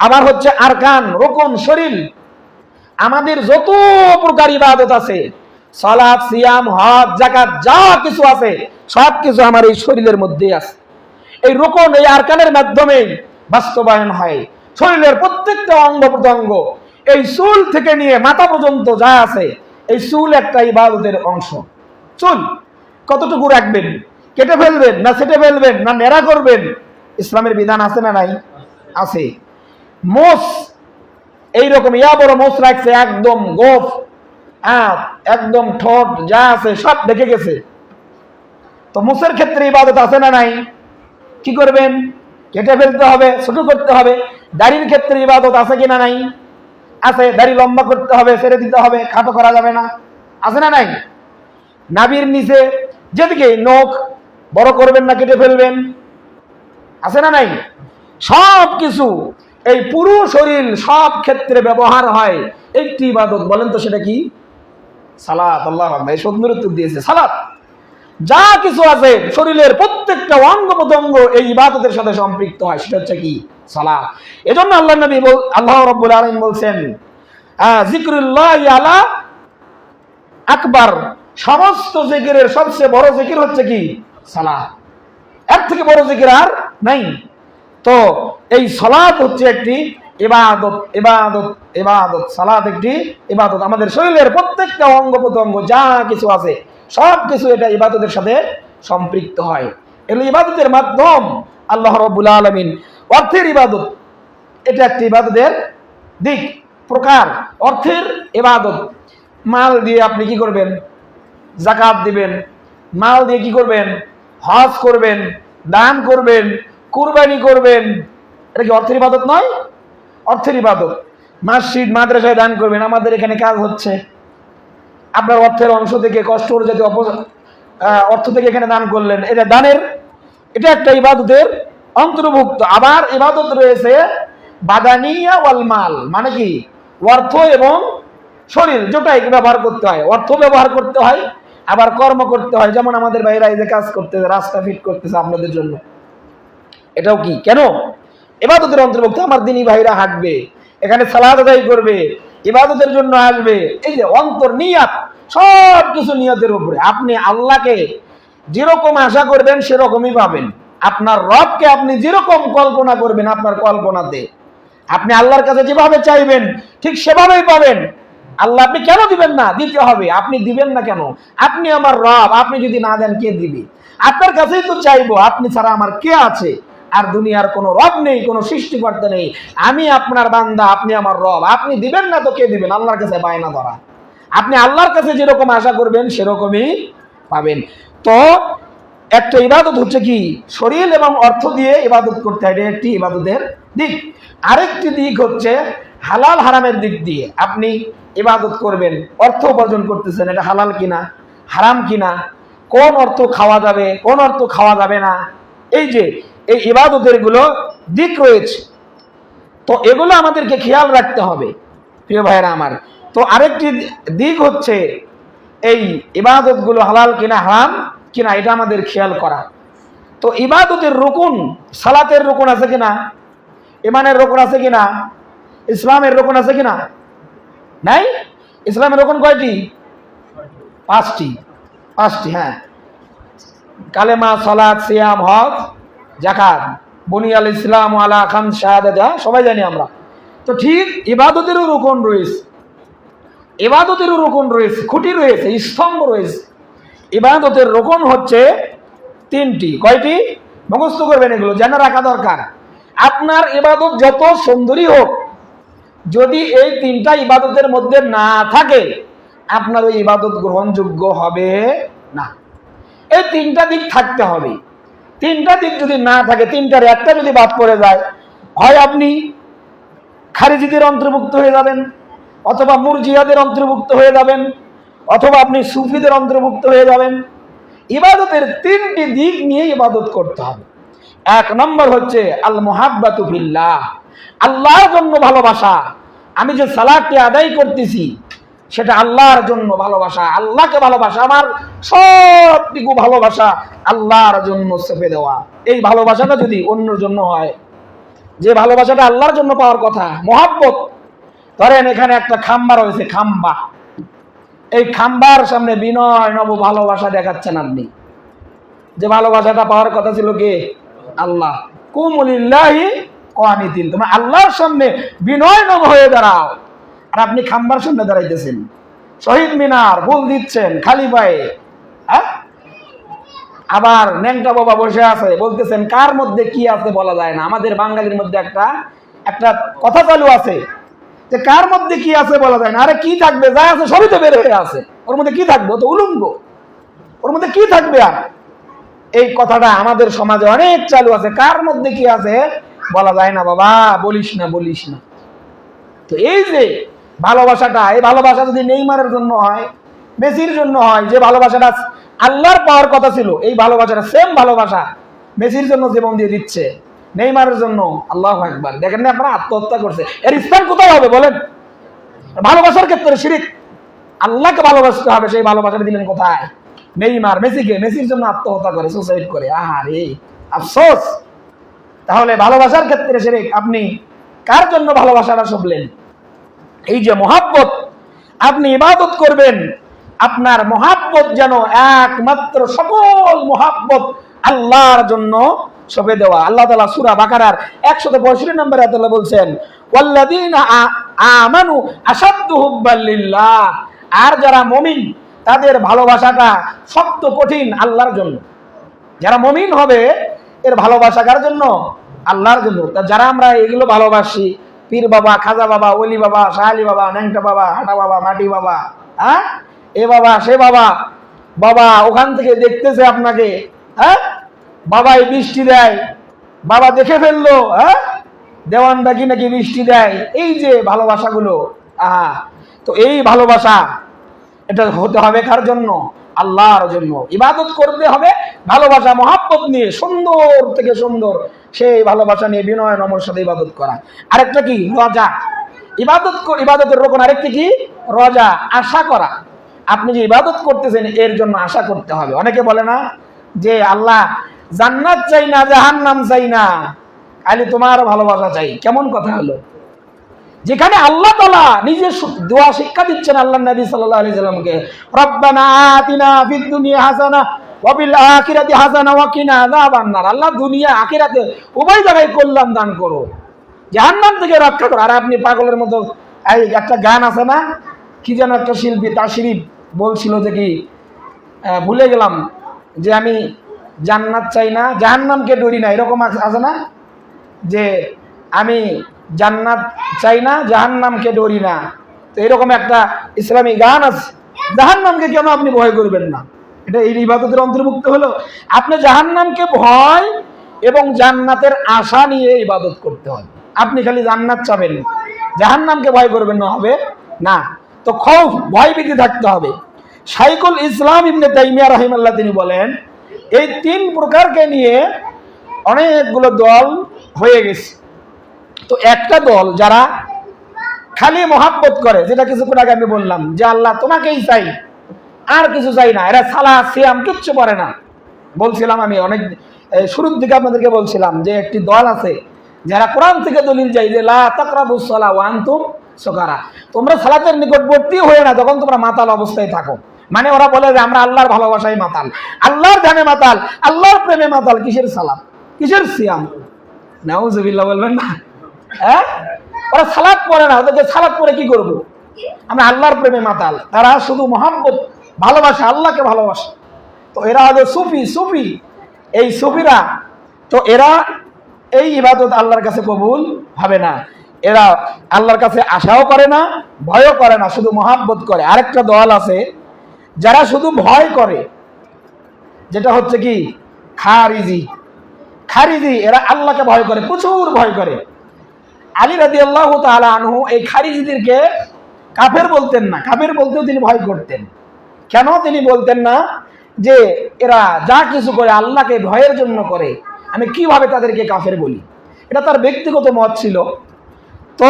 আবার হচ্ছে আরকান, রুকুন, শরীর। আমাদের যত প্রকার ইবাদত আছে, সালাত, সিয়াম, হজ, যাকাত, যা কিছু আছে সব কিছু আমার এই শরীরের মধ্যেই আছে। এই রুকুন, এই আরকানের মাধ্যমে বাস্তবায়ন হয়। শরীরের প্রত্যেকটা অঙ্গ প্রত্যঙ্গ, এই চুল থেকে নিয়ে মাথা পর্যন্ত যা আছে, এই চুল একটা ইবাদতের অংশ। চুল কতটুকু রাখবেন? কেটে ফেলবেন না ছেটে ফেলবেন না নেড়া করবেন? ইসলামের বিধান আছে না নাই? আছে। মোষ এইরকম ইয়া বড় মোষ রাখছে, একদম গোফ, একদম ঠোঁট যা আছে সব দেখে গেছে। তো মোষের ক্ষেত্রে ইবাদত আছে না নাই? কি করবেন? কেটে ফেলতে হবে, ছোট করতে হবে। দাড়ির ক্ষেত্রে ইবাদত আছে কিনা নাই? আছে। দাড়ি লম্বা করতে হবে, ছেড়ে দিতে হবে, খাটো করা যাবে না, আছে না নাই? নাভির নিচে যেদিকে নখ, বড় করবেন না কেটে ফেলবেন, আছে না নাই? সব কিছু এই পুরো শরীর সব ক্ষেত্রে ব্যবহার হয় একটি ইবাদত। বলেন তো সেটা কি? সালাত। আল্লাহ এই সুন্দর উত্তর দিয়েছে, সালাত। যা কিছু আছে শরীরের প্রত্যেকটা অঙ্গ প্রত্যঙ্গ এই ইবাদতের সাথে সম্পৃক্ত হয়, সেটা হচ্ছে কি? সালাত। এজন্য আল্লাহ রাব্বুল আলামিন বলছেন, যিকরুল্লাহি আলা আকবার, সমস্ত জিকিরের সবচেয়ে বড় জিকির হচ্ছে কি? সালাত। এর থেকে বড় জিকির আর নাই। তো এই সালাত হচ্ছে একটি ইবাদত, ইবাদত, ইবাদত। সালাত একটি ইবাদত। আমাদের শরীরের প্রত্যেকটা অঙ্গ প্রত্যঙ্গ যা কিছু আছে সব কিছু এটা ইবাদতের সাথে সম্পৃক্ত হয়। এগুলো ইবাদতের মাধ্যম। আল্লাহ রাব্বুল আলামিন অর্থের ইবাদত, এটা একটি ইবাদতের দিক, প্রকার। অর্থের ইবাদত, মাল দিয়ে আপনি কি করবেন? যাকাত দিবেন। মাল দিয়ে কি করবেন? হজ করবেন, দান করবেন, কুরবানি করবেন। এটা কি অর্থের ইবাদত নয়? অর্থের ইবাদত। মসজিদ মাদ্রাসায় দান করবেন। আমাদের এখানে কাজ হচ্ছে, আপনার অর্থের অংশ থেকে, কষ্ট করে যদি অর্থ থেকে এখানে দান করলেন, এটা দানের, এটা একটা ইবাদতের অন্তর্ভুক্ত। আবার ইবাদত রয়েছে বাদানিয়া ওয়াল মাল, মানে কি? অর্থ এবং শরীর দুটাই ব্যবহার করতে হয়। অর্থ ব্যবহার করতে হয়, আবার কর্ম করতে হয়। যেমন আমাদের ভাইরা এই যে কাজ করতেছে, রাস্তা ফিট করতেছে আপনাদের জন্য, এটাও কি? কেন? ইবাদতের অন্তর্ভুক্ত। আমার দিনী ভাইরা হাঁটবে, এখানে সালাত আদায় করবে, ইবাদতের জন্য আসবে। এই যে অন্তর, নিয়াত, সব কিছু নিয়তের উপরে। আপনি আল্লাহকে যেরকম আশা করবেন সেরকমই পাবেন। আপনার রবকে আপনি যেরকম কল্পনা করবেন আপনার কল্পনাতে, আপনি আল্লাহর কাছে যেভাবে চাইবেন ঠিক সেভাবেই পাবেন। আল্লাহ আপনি কেন দিবেন না? দিতে হবে। আপনি দিবেন না কেন? আপনি আমার রব, আপনি যদি না দেন কে দিবে? আপনার কাছেই তো চাইবো, আপনি ছাড়া আমার কে আছে? আর দুনিয়ার কোনো রব নেই, কোনো সৃষ্টিকর্তা নেই। আমি আপনার বান্দা, আপনি আমার রব। আপনি দিবেন না তো কে দিবেন? আল্লাহর কাছে বায়না ধরা। আপনি আল্লাহর কাছে যেরকম আশা করবেন সেরকমই পাবেন। তো একটা ইবাদত হচ্ছে কি? শরীর এবং অর্থ দিয়ে ইবাদত করতে হয়, এটা একটি ইবাদতের দিক। আরেকটি দিক হচ্ছে হালাল হারামের দিক দিয়ে আপনি ইবাদত করবেন। অর্থ উপার্জন করতেছেন, এটা হালাল কিনা, হারাম কিনা, কোন অর্থ খাওয়া যাবে, কোন অর্থ খাওয়া যাবে না। এই যে এই ইবাদতের গুলো দিক রয়েছে। তো এগুলো আমাদেরকে খেয়াল রাখতে হবে প্রিয় ভাইরা আমার। তো আরেকটি দিক হচ্ছে এই ইবাদত গুলো হালাল কিনা হারাম কিনা এটা আমাদের খেয়াল করা। তো ইবাদতের রুকুন, সালাতের রুকুন আছে কিনা, ইমানের রুকুন আছে কিনা, ইসলামের রুকুন আছে কিনা? নাই। ইসলামের রুকুন কয়টি? পাঁচটি। হ্যাঁ, কালেমা, সালাত, সিয়াম, হজ, যাকাত। বুনিয়াল ইসলাম আলা খামস শাহাদাত, সবাই জানি আমরা। তো ঠিক ইবাদতেরও রুকুন রয়েছে, খুঁটি রয়েছে, স্তম্ভ রয়েছে। ইবাদতের রুকুন হচ্ছে তিনটি। কয়টি? মুখস্থ করবেন, এগুলো জেনে রাখা দরকার। আপনার ইবাদত যত সুন্দরী হোক, যদি এই তিনটা ইবাদতের মধ্যে না থাকে, আপনার ওই ইবাদত গ্রহণযোগ্য হবে না। এই তিনটা দিক থাকতে হবে। তিনটা দিক যদি না থাকে, তিনটার একটা যদি বাদ পড়ে যায়, হয় আপনি খারিজিদের অন্তর্ভুক্ত হয়ে যাবেন, অথবা মুরজিয়াদের অন্তর্ভুক্ত হয়ে যাবেন, অথবা আপনি সুফিদের অন্তর্ভুক্ত হয়ে যাবেন। ইবাদতের তিনটি দিক নিয়ে ইবাদত করতে হবে। এক নম্বর হচ্ছে আল মুহাব্বাতু ফিল্লাহ, আল্লাহর জন্য ভালোবাসা। আমি যে সালাতটি আদায় করতেছি সেটা আল্লাহর জন্য ভালোবাসা, আল্লাহকে ভালোবাসা, আমার সবটুকু ভালোবাসা আল্লাহর জন্য সঁপে দেওয়া। এই ভালোবাসাটা যদি অন্যের জন্য হয়, যে ভালোবাসাটা আল্লাহর জন্য পাওয়ার কথা, মহাব্বত। ধরেন এখানে একটা খাম্বা রয়েছে, খাম্বা, এই খাম্বার সামনে বিনয় নব ভালোবাসা দেখাচ্ছেন আপনি। যে ভালোবাসাটা পাওয়ার কথা ছিল কে? আল্লাহ। কুমুলিল্লাহি কানিতিন, তোমরা আল্লাহর সামনে বিনয় নব হয়ে দাঁড়াও। আর আপনি খাম্বার সামনে দাঁড়াইতেছেন, শহীদ মিনার ফুল দিচ্ছেন খালি পায়ে, হ্যাঁ? আবার ন্যাংটা বাবা বসে আছে, বলতেছেন কার মধ্যে কি আছে বলা যায় না। আমাদের বাঙালির মধ্যে একটা কথা চালু আছে যে কার মধ্যে কি আছে বলা যায় না। আরে কি থাকবে, যা আছে সবই তো বের হয়ে আছে, ওর মধ্যে কি থাকবে? ও তো উলঙ্গ, ওর মধ্যে কি থাকবে? আর এই কথাটা আমাদের সমাজে অনেক চালু আছে, কার মধ্যে কি আছে বলা যায় না বাবা, বলিস না। তো এই যে ভালোবাসাটা, এই ভালোবাসা যদি নেইমারের জন্য হয়, মেসির জন্য হয়, যে ভালোবাসাটা আল্লাহর পাওয়ার কথা ছিল, এই ভালোবাসাটা সেম ভালোবাসা মেসির জন্য জীবন দিয়ে দিচ্ছে, নেইমারের জন্য। আল্লাহু আকবার। দেখেন না আপনারা, আত্মহত্যা করছে। এর স্থান কোথায় হবে বলেন? ভালোবাসার ক্ষেত্রে শিরক। আল্লাহকে ভালোবাসতে হবে, সেই ভালোবাসাটা দিলেন কোথায়? নেইমার, মেসিকে। মেসির জন্য আত্মহত্যা করে, সুসাইড করে। আহারে আফসোস। তাহলে ভালোবাসার ক্ষেত্রে শিরক। আপনি কার জন্য ভালোবাসাটা সবলেন? এই যে মহাব্বত, আপনি ইবাদত করবেন, আপনার মহাব্বত যেন একমাত্র, সকল মহাব্বত আল্লাহর জন্য সঁপে দেওয়া। আল্লাহ তাআলা সূরা বাকারার 165 নম্বরে আল্লাহ বলছেন, ওয়াল্লাযীনা আমানু আশাদ্দু হুব্বাল লিল্লাহ, আর যারা মুমিন তাদের ভালোবাসাটা শক্ত কঠিন আল্লাহর জন্য। যারা মুমিন হবে এর ভালোবাসা কার জন্য? আল্লাহর জন্য। তা যারা আমরা এগুলো ভালোবাসি, পীর বাবা, খাজা বাবা, ওলি বাবা, শাহালি বাবা, ন্যাংটা বাবা, হাঁটা বাবা, মাটি বাবা, হ্যাঁ, এ বাবা সে বাবা, বাবা ওখান থেকে দেখতেছে আপনাকে, হ্যাঁ, বাবাই বৃষ্টি দেয়, বাবা দেখে ফেললো, হ্যাঁ, দেওয়ান ডাকি নাকি বৃষ্টি দেয়। এই যে ভালোবাসাগুলো, তো এই ভালোবাসা এটা হতে হবে কার জন্য? আল্লাহর জন্য। ইবাদত করতে হবে ভালোবাসা, মহাব্বত নিয়ে, সুন্দর থেকে সুন্দর সেই ভালোবাসা নিয়ে বিনয় নম্র সাথে ইবাদত করা। আরেকটা কি? রজা। ইবাদতের রকম আরেকটি কি? রজা, আশা করা। আপনি যে ইবাদত করতেছেন এর জন্য আশা করতে হবে। অনেকে বলে না যে আল্লাহ জান্নাত চাই না, জাহান্নাম চাই না, খালি তোমার ভালোবাসা চাই। কেমন কথা হলো? যেখানে আল্লাহ তাআলা নিজে দোয়া শিক্ষা দিচ্ছেন আল্লাহর নবী সাল্লাল্লাহু আলাইহি সাল্লামকে, রব্বানা আতিনা ফিদ দুনিয়া হাসানা ওয়া ফিল আখিরাতি হাসানা ওয়া কিনা আযাবান নার। আল্লাহ দুনিয়া আখিরাতে উভয় জায়গায় কল্যাণ দান করো, জাহান্নাম থেকে রক্ষা করো। আর আপনি পাগলের মতো, এই একটা গান আছে না, কি যেন একটা শিল্পী তাশরিফ বলছিল যে কি, ভুলে গেলাম, যে আমি জান্নাত চাই না, জাহান্নামকে ডরি না, এরকম আছে না, যে আমি জান্নাত চাই না, জাহান্নামকে ডরি না। তো এরকম একটা ইসলামী গান আছে। জাহান্নামকে কেন আপনি ভয় করবেন না? এটা এই ইবাদতের অন্তর্ভুক্ত হলো। আপনি জাহান্নামকে ভয় এবং জান্নাতের আশা নিয়ে ইবাদত করতে হয়। আপনি খালি জান্নাত চাবেন, জাহান্নামকে ভয় করবেন না, হবে না। তো খৌফ, ভয়ভীতি থাকতে হবে। শাইখুল ইসলাম ইবনে তাইমিয়া রাহিমাহুল্লাহ তিনি বলেন, এই তিন প্রকারকে নিয়ে অনেকগুলো দল হয়ে গেছে। তো একটা দল যারা খালি মহাব্বত করে, যেটা কিছুক্ষণ আগে আমি বললাম যে আল্লাহ তোমাকেই চাই, আর কিছু চাই না, এরা সালাত সিয়াম কিচ্ছু করে না। বলছিলাম আমি অনেক শুরুর দিকে আপনাদেরকে বলছিলাম যে একটি দল আছে যারা কোরআন থেকে দলিল চাই যে লা তাকরাবুস সালাহ ওয়া আনতুম সুকারা, তোমরা সালাতের নিকটবর্তী হয়ে না যখন তোমরা মাতাল অবস্থায় থাকো। মানে ওরা বলে যে আমরা আল্লাহর ভালোবাসায় মাতাল, আল্লাহর ধ্যানে মাতাল, আল্লাহর প্রেমে মাতাল। কিসের সালাত, কিসের সিয়াম? নাউজুবিল্লাহ বলবেন না। হ্যাঁ, ওরা সালাত পড়ে না, ওদেরকে সালাত পড়ে কি করবো? আমরা আল্লাহর প্রেমে মাতাল। তারা শুধু মহব্বত, ভালোবাসে, আল্লাহকে ভালোবাসে। তো এরা হলো সুফি। সুফি এই সুফিরা, তো এরা এই ইবাদত আল্লাহর কাছে কবুল হবে না। এরা আল্লাহর কাছে আশাও করে না, ভয়ও করে না, শুধু মহাব্বত করে। আরেকটা দল আছে যারা শুধু ভয় করে, যেটা হচ্ছে কি খারিজি। খারিজি এরা আল্লাহকে ভয় করে, প্রচুর ভয় করে। আলী রাদিয়াল্লাহু তাআলা আনহু এই খারিজিদেরকে কাফের বলতেন না, কাফের বলতেও তিনি ভয় করতেন। কেন তিনি বলতেন না? যে এরা যা কিছু করে আল্লাহকে ভয়ের জন্য করে, আমি কিভাবে তাদেরকে কাফের বলি? এটা তার ব্যক্তিগত মত ছিল। তো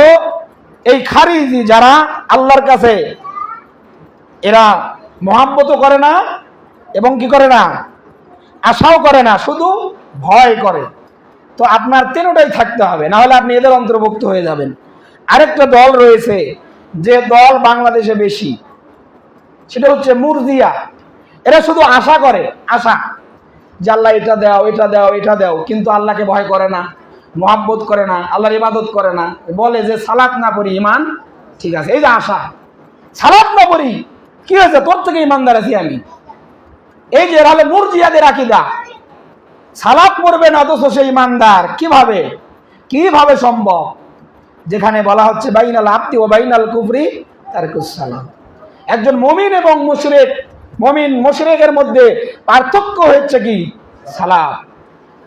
এই খারিজি যারা আল্লাহর কাছে এরা মহাব্বতও করে না এবং কি করে না, আশাও করে না, শুধু ভয় করে। তো আপনার তিনটাই থাকতে হবে, না হলে আপনি এদের অন্তর্ভুক্ত হয়ে যাবেন। আরেকটা দল রয়েছে যে দল বাংলাদেশে বেশি, সেটা হচ্ছে মুরজিয়া। এরা শুধু আশা করে, আশা যে আল্লাহ এটা দাও, এটা দাও, এটা দাও, কিন্তু আল্লাহকে ভয় করে না, মহাব্বত করে না, আল্লাহর ইবাদত করে না। বলে যে সালাত না পড়ি ইমান ঠিক আছে। এই যে আশা, সালাত না পড়ি কি হয়েছে, তোর থেকে ইমানদার আছি আমি। এই যে এরা হলো মুরজিয়াদের আকীদা। সালাত পড়বে না অথচ সে ইমানদার, কিভাবে? কিভাবে সম্ভব? যেখানে বলা হচ্ছে বাইনাল আবদি ওয়া বাইনাল কুফরি তারকুস সালাত। একজন মুমিন এবং মুশরিক, মুমিন মুশরিকের মধ্যে পার্থক্য হচ্ছে কি সালাত।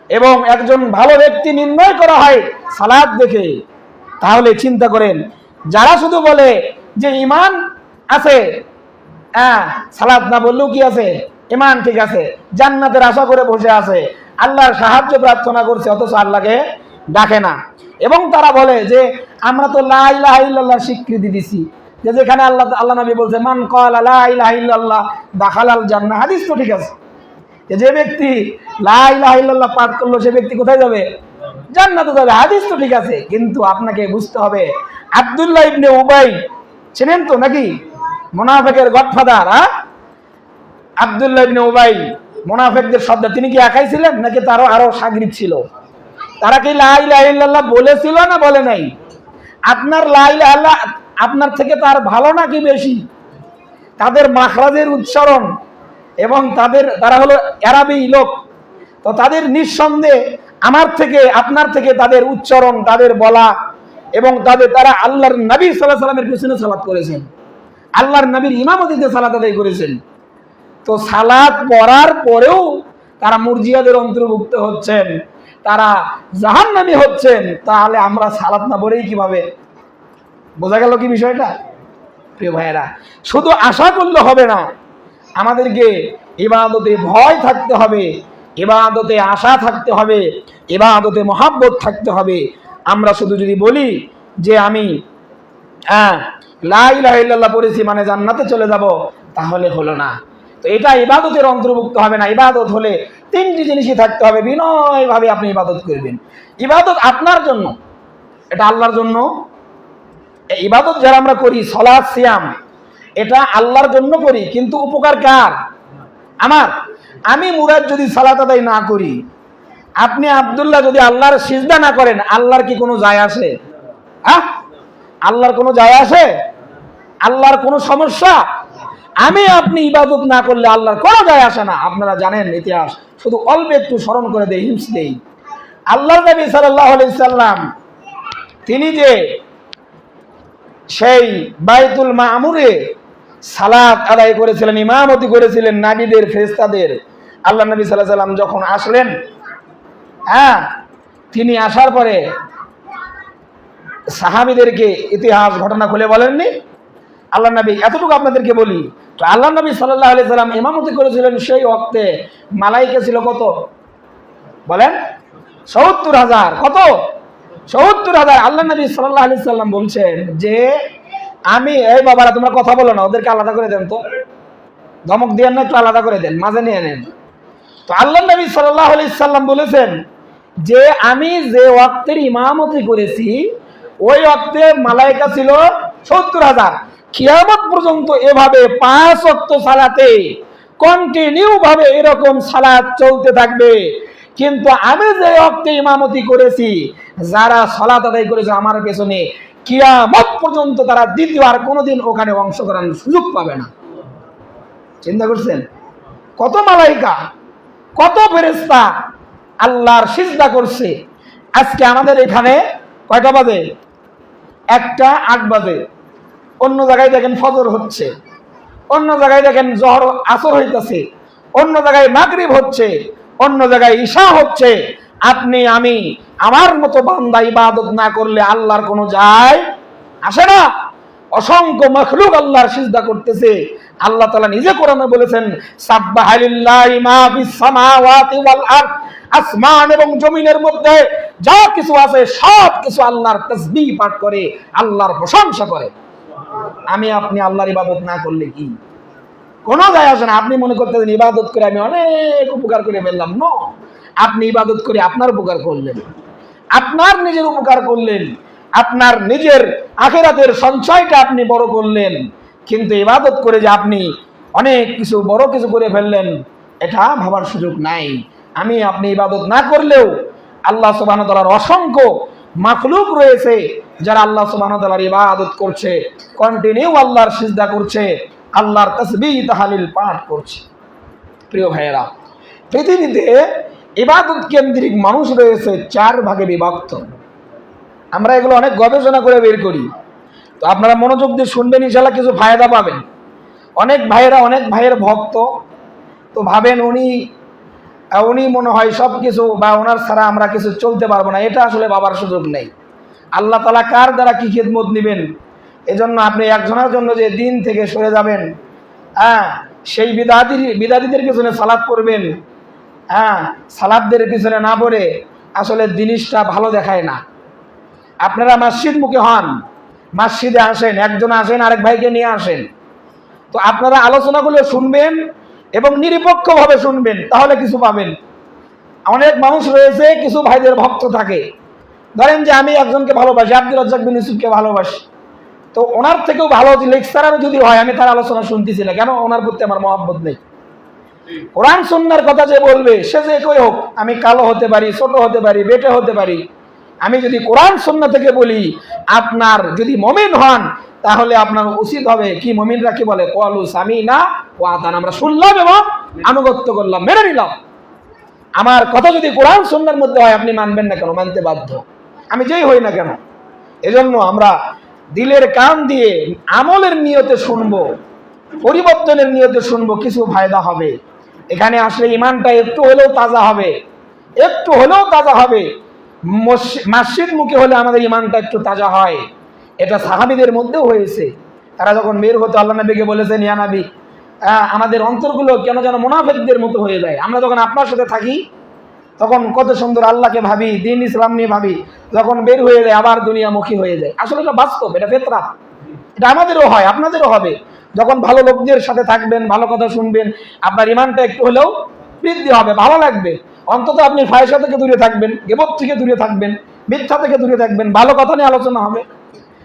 এবং একজন ভালো ব্যক্তি নির্ণয় করা হয় সালাত দেখে। তাহলে চিন্তা করেন, যারা শুধু বলে যে ঈমান আছে, হ্যাঁ সালাত না বললেও কি আছে, ঈমান ঠিক আছে, জান্নাতের আশা করে বসে আছে, আল্লাহর সাহায্য প্রার্থনা করছে, অথচ আল্লাহকে ডাকে না। এবং তারা বলে যে আমরা তো লা ইলাহা ইল্লাল্লাহর স্বীকৃতি দিছি, যে যেখানে আল্লাহ নবী বলছে মান ক্বালা লা ইলাহা ইল্লাল্লাহ দাখালাল জান্নাহ, হাদিস তো ঠিক আছে। যে ব্যক্তি লা ইলাহা ইল্লাল্লাহ পাঠ করলো সে ব্যক্তি কোথায় যাবে? জান্নাতে যাবে, হাদিস তো ঠিক আছে। কিন্তু আপনাকে বুঝতে হবে, আব্দুল্লাহ ইবনে উবাই ছিলেন তো নাকি মুনাফিকের গডফাদার? আব্দুল্লাহ ইবনে উবাই মুনাফিকদের সর্দার, তিনি কি একাই ছিলেন নাকি তারও আরো শাগরিদ ছিল? তারা কি লা ইলাহা ইল্লাল্লাহ বলেছিল না বলে নাই? আপনার লা ইলাহা ইল্লাল্লাহ আপনার থেকে তার ভালো নাকি বেশি? তাদের মাখরাজের উচ্চারণ এবং তারা হলো আরবি লোক, তো তাদের নিঃসন্দেহে আমার থেকে আপনার থেকে তাদের উচ্চারণ, তাদের বলা এবং তারা আল্লাহর নবী সাল্লাল্লাহু আলাইহি সাল্লামের পিছনে সালাত করেছেন, আল্লাহর নবীর ইমামতিতে সালাত আদায় করেছেন। তো সালাত পড়ার পরেও তারা মুরজিয়াদের অন্তর্ভুক্ত হচ্ছেন, তারা জাহান্নামী হচ্ছেন। তাহলে আমরা সালাত না পড়েই কিভাবে? বোঝা গেল কি বিষয়টা? প্রিয় ভাইয়েরা, শুধু আশা করলে হবে না, আমাদেরকে ইবাদতে ভয় থাকতে হবে, ইবাদতে আশা থাকতে হবে, ইবাদতে মহাব্বত থাকতে হবে। আমরা শুধু যদি বলি যে আমি লা ইলাহা ইল্লাল্লাহ পড়েছি মানে জান্নাতে চলে যাব, তাহলে হলো না। তো এটা ইবাদতের অন্তর্ভুক্ত হবে না। ইবাদত হলে তিনটি জিনিসই থাকতে হবে। বিনয়ভাবে আপনি ইবাদত করবেন। ইবাদত আপনার জন্য, এটা আল্লাহর জন্য। ইবাদত যারা আমরা করি, সালাত সিয়াম, এটা আল্লাহর জন্য করি, কিন্তু উপকার কার? আমার। আমি মুরাদ যদি সালাত আদায় না করি, আপনি আব্দুল্লাহ যদি আল্লাহর সিজদা না করেন, আল্লাহর কি কোনো যায় আসে? আল্লাহর কোনো যায় আসে? আল্লাহর কোনো সমস্যা? আমি আপনি ইবাদত না করলে আল্লাহর কোনো যায় আসে না। আপনারা জানেন ইতিহাস, শুধু অল্প একটু স্মরণ করে দেই, হিমস দেই। আল্লাহর নবী সাল্লাল্লাহু আলাইহি সাল্লাম তিনি যে সেই বাইতুল মামুরে সালাত আদায় করেছিলেন, ইমামতি করেছিলেন নবীদের, ফেরেশতাদের। আল্লাহ নবী সাল্লাল্লাহু আলাইহি সাল্লাম যখন আসলেন, তিনি আসার পরে সাহাবীদেরকে ইতিহাস ঘটনা খুলে বলেননি। আল্লাহ নবী, এতটুকু আপনাদেরকে বলি, তো আল্লাহ নবী সাল্লাল্লাহু আলাইহি সাল্লাম ইমামতি করেছিলেন, সেই ওয়াক্তে মালাইকা ছিল কত বলেন? ৭০,০০০। কত? ৭০,০০০। আল্লাহ নবী সাল্লাল্লাহু আলাইহি সাল্লাম বলছেন যে আমি, এই বাবারা তোমরা কথা বলো না, ওদেরকে আলাদা করে দেন তো, ধমক দিয়ে না, একটু আলাদা করে দেন, মাঝে নিয়ে নেন। তো আল্লাহ নবী সাল্লাল্লাহু আলাইহি সাল্লাম বলেছেন যে আমি যে ওয়াক্তের ইমামতি করেছি ওই ওয়াক্তে মালায়েকা ছিল ৭০,০০০। কিয়ামত পর্যন্ত এভাবে ৫ ওয়াক্ত সালাতে কন্টিনিউ ভাবে এরকম সালাত চলতে থাকবে। কিন্তু আমি যে ওয়াক্তে ইমামতি করেছি, যারা সালাত আদায় করেছে আমার পেছনে, কিয়ামত পর্যন্ত তারা দ্বিতীয় আর কোনোদিন ওখানে অংশগ্রহণের সুযোগ পাবে না। চিন্তা করছেন? কত মালাইকা, কত ফেরেশতা আল্লাহর সিজদা করছে। আজকে আমাদের এখানে কয়টা বাজে? 1:08 বাজে। অন্য জায়গায় দেখেন ফজর হচ্ছে, অন্য জায়গায় দেখেন জোহর আসর হইতেছে, অন্য জায়গায় মাগরিব হচ্ছে, অন্য জায়গায় ঈশা হচ্ছে। আপনি আমি আমার মতো বান্দা ইবাদত না করলে আল্লাহর কোনো যায় আসে না। অসংখ্য মাখলুক আল্লাহর সিজদা করতেছে। আল্লাহ তাআলা নিজে কোরআনে বলেছেন, সাব্বাহা লিল্লাহি মা ফিস সামাওয়াতি ওয়াল আরদ, আসমান এবং জমিনের মধ্যে যা কিছু আছে সব কিছু আল্লাহর তাসবিহ পাঠ করে, আল্লাহর প্রশংসা করে। আমি আপনি আল্লাহর ইবাদত না করলে কি কোনো যায় আসে না। আপনি মনে করতেছেন ইবাদত করে আমি অনেক উপকার করে ফেললাম। না, আপনি ইবাদত করে আপনার উপকার করলেন, আপনার নিজের উপকার করলেন, আপনার নিজের আখিরাতের সঞ্চয়টা আপনি বড় করলেন। কিন্তু ইবাদত করে যে আপনি অনেক কিছু বড় কিছু করে ফেললেন, এটা ভাবার সুযোগ নাই। আমি আপনি ইবাদত না করলেও আল্লাহ সুবহানাহু ওয়া তাআলার অসংখ্য মাখলুক রয়েছে যারা আল্লাহ সুবহানাহু ওয়া তাআলার ইবাদত করছে, কন্টিনিউ আল্লাহর সিজদা করছে, আল্লাহর তাসবিহ তাহলিল পাঠ করছে। প্রিয় ভাইয়েরা, পৃথিবীতে ইবাদত কেন্দ্রিক মানুষ রয়েছে 4 ভাগে বিভক্ত। আমরা এগুলো অনেক গবেষণা করে বের করি। তো আপনারা মনোযোগ দিয়ে শুনবেন, ইনশাআল্লাহ কিছু ফায়দা পাবেন। অনেক ভাইয়েরা অনেক ভাইয়ের ভক্ত, তো ভাবেন উনি মনে হয় সব কিছু, বা ওনার ছাড়া আমরা কিছু চলতে পারবো না। এটা আসলে ভাবার সুযোগ নেই। আল্লাহ তাআলা কার দ্বারা কি খেদমত নেবেন, এজন্য আপনি একজনের জন্য যে দিন থেকে সরে যাবেন, সেই বিদাতিদের পিছনে সালাত করবেন, সালাতদের পিছনে না পড়ে আসলে জিনিসটা ভালো দেখায় না। আপনারা মসজিদ মুখী হন, মসজিদে আসেন, একজন আসেন, আরেক ভাইকে নিয়ে আসেন। তো আপনারা আলোচনাগুলো শুনবেন এবং নিরপেক্ষভাবে শুনবেন, তাহলে কিছু পাবেন। অনেক মানুষ রয়েছে কিছু ভাইদের ভক্ত থাকে। ধরেন যে আমি একজনকে ভালোবাসি, আব্দুর রাজ্জাক বিন ইউসুফকে ভালোবাসি, তো ওনার থেকেও ভালো লেকচারারও যদি হয়, আমি তার আলোচনা শুনতেছি না, কেন? ওনার প্রতি আমার মহব্বত নেই। কোরআন সুন্নাহর কথা যে বলবে, সে যে কই হোক, আমি কালো হতে পারি, ছোট হতে পারি, বেটে হতে পারি, আমি যদি কোরআন সুন্নাহ থেকে বলি, আপনার যদি মুমিন হন, তাহলে আপনার উচিত হবে কি, মুমিনরা কি বলে, ক্বালু সামিনা ওয়া আতানা, আমরা শুনলাম এবং আনুগত্য করলাম, মেনে নিলাম। আমার কথা যদি কোরআন সুন্নাহর মধ্যে হয়, আপনি মানবেন না কেন? মানতে বাধ্য, আমি যেই হই না কেন। এজন্য আমরা দিলের কান দিয়ে আমলের নিয়তে শুনবো, পরিবর্তনের নিয়তে শুনবো, কিছু ফায়দা হবে। এখানে আসলে ইমানটা একটু হলেও তাজা হবে, একটু হলেও তাজা হবে। মসজিদ মুখী হলে আমাদের ইমানটা একটু তাজা হয়। এটা সাহাবীদের মধ্যেও হয়েছে। তারা যখন বের হতো, আল্লাহ নবীকে বলেছেন, ইয়া নবী, আমাদের অন্তরগুলো কেন যেন মুনাফিকদের মতো হয়ে যায়। আমরা যখন আপনার সাথে থাকি তখন কত সুন্দর আল্লাহকে ভাবি, দ্বীন ইসলাম নিয়ে ভাবি, যখন বের হয়ে যায় আবার দুনিয়ামুখী হয়ে যায়। আসলে এটা বাস্তব, এটা ফিতরাত। এটা আমাদেরও হয়, আপনাদেরও হবে। যখন ভালো লোকদের সাথে থাকবেন, ভালো কথা শুনবেন, আপনার ইমানটা একটু হলেও বৃদ্ধি হবে, ভালো লাগবে। অন্তত আপনি ফায়সা থেকে দূরে থাকবেন, গীবত থেকে দূরে থাকবেন, মিথ্যা থেকে দূরে থাকবেন, ভালো কথা নিয়ে আলোচনা হবে।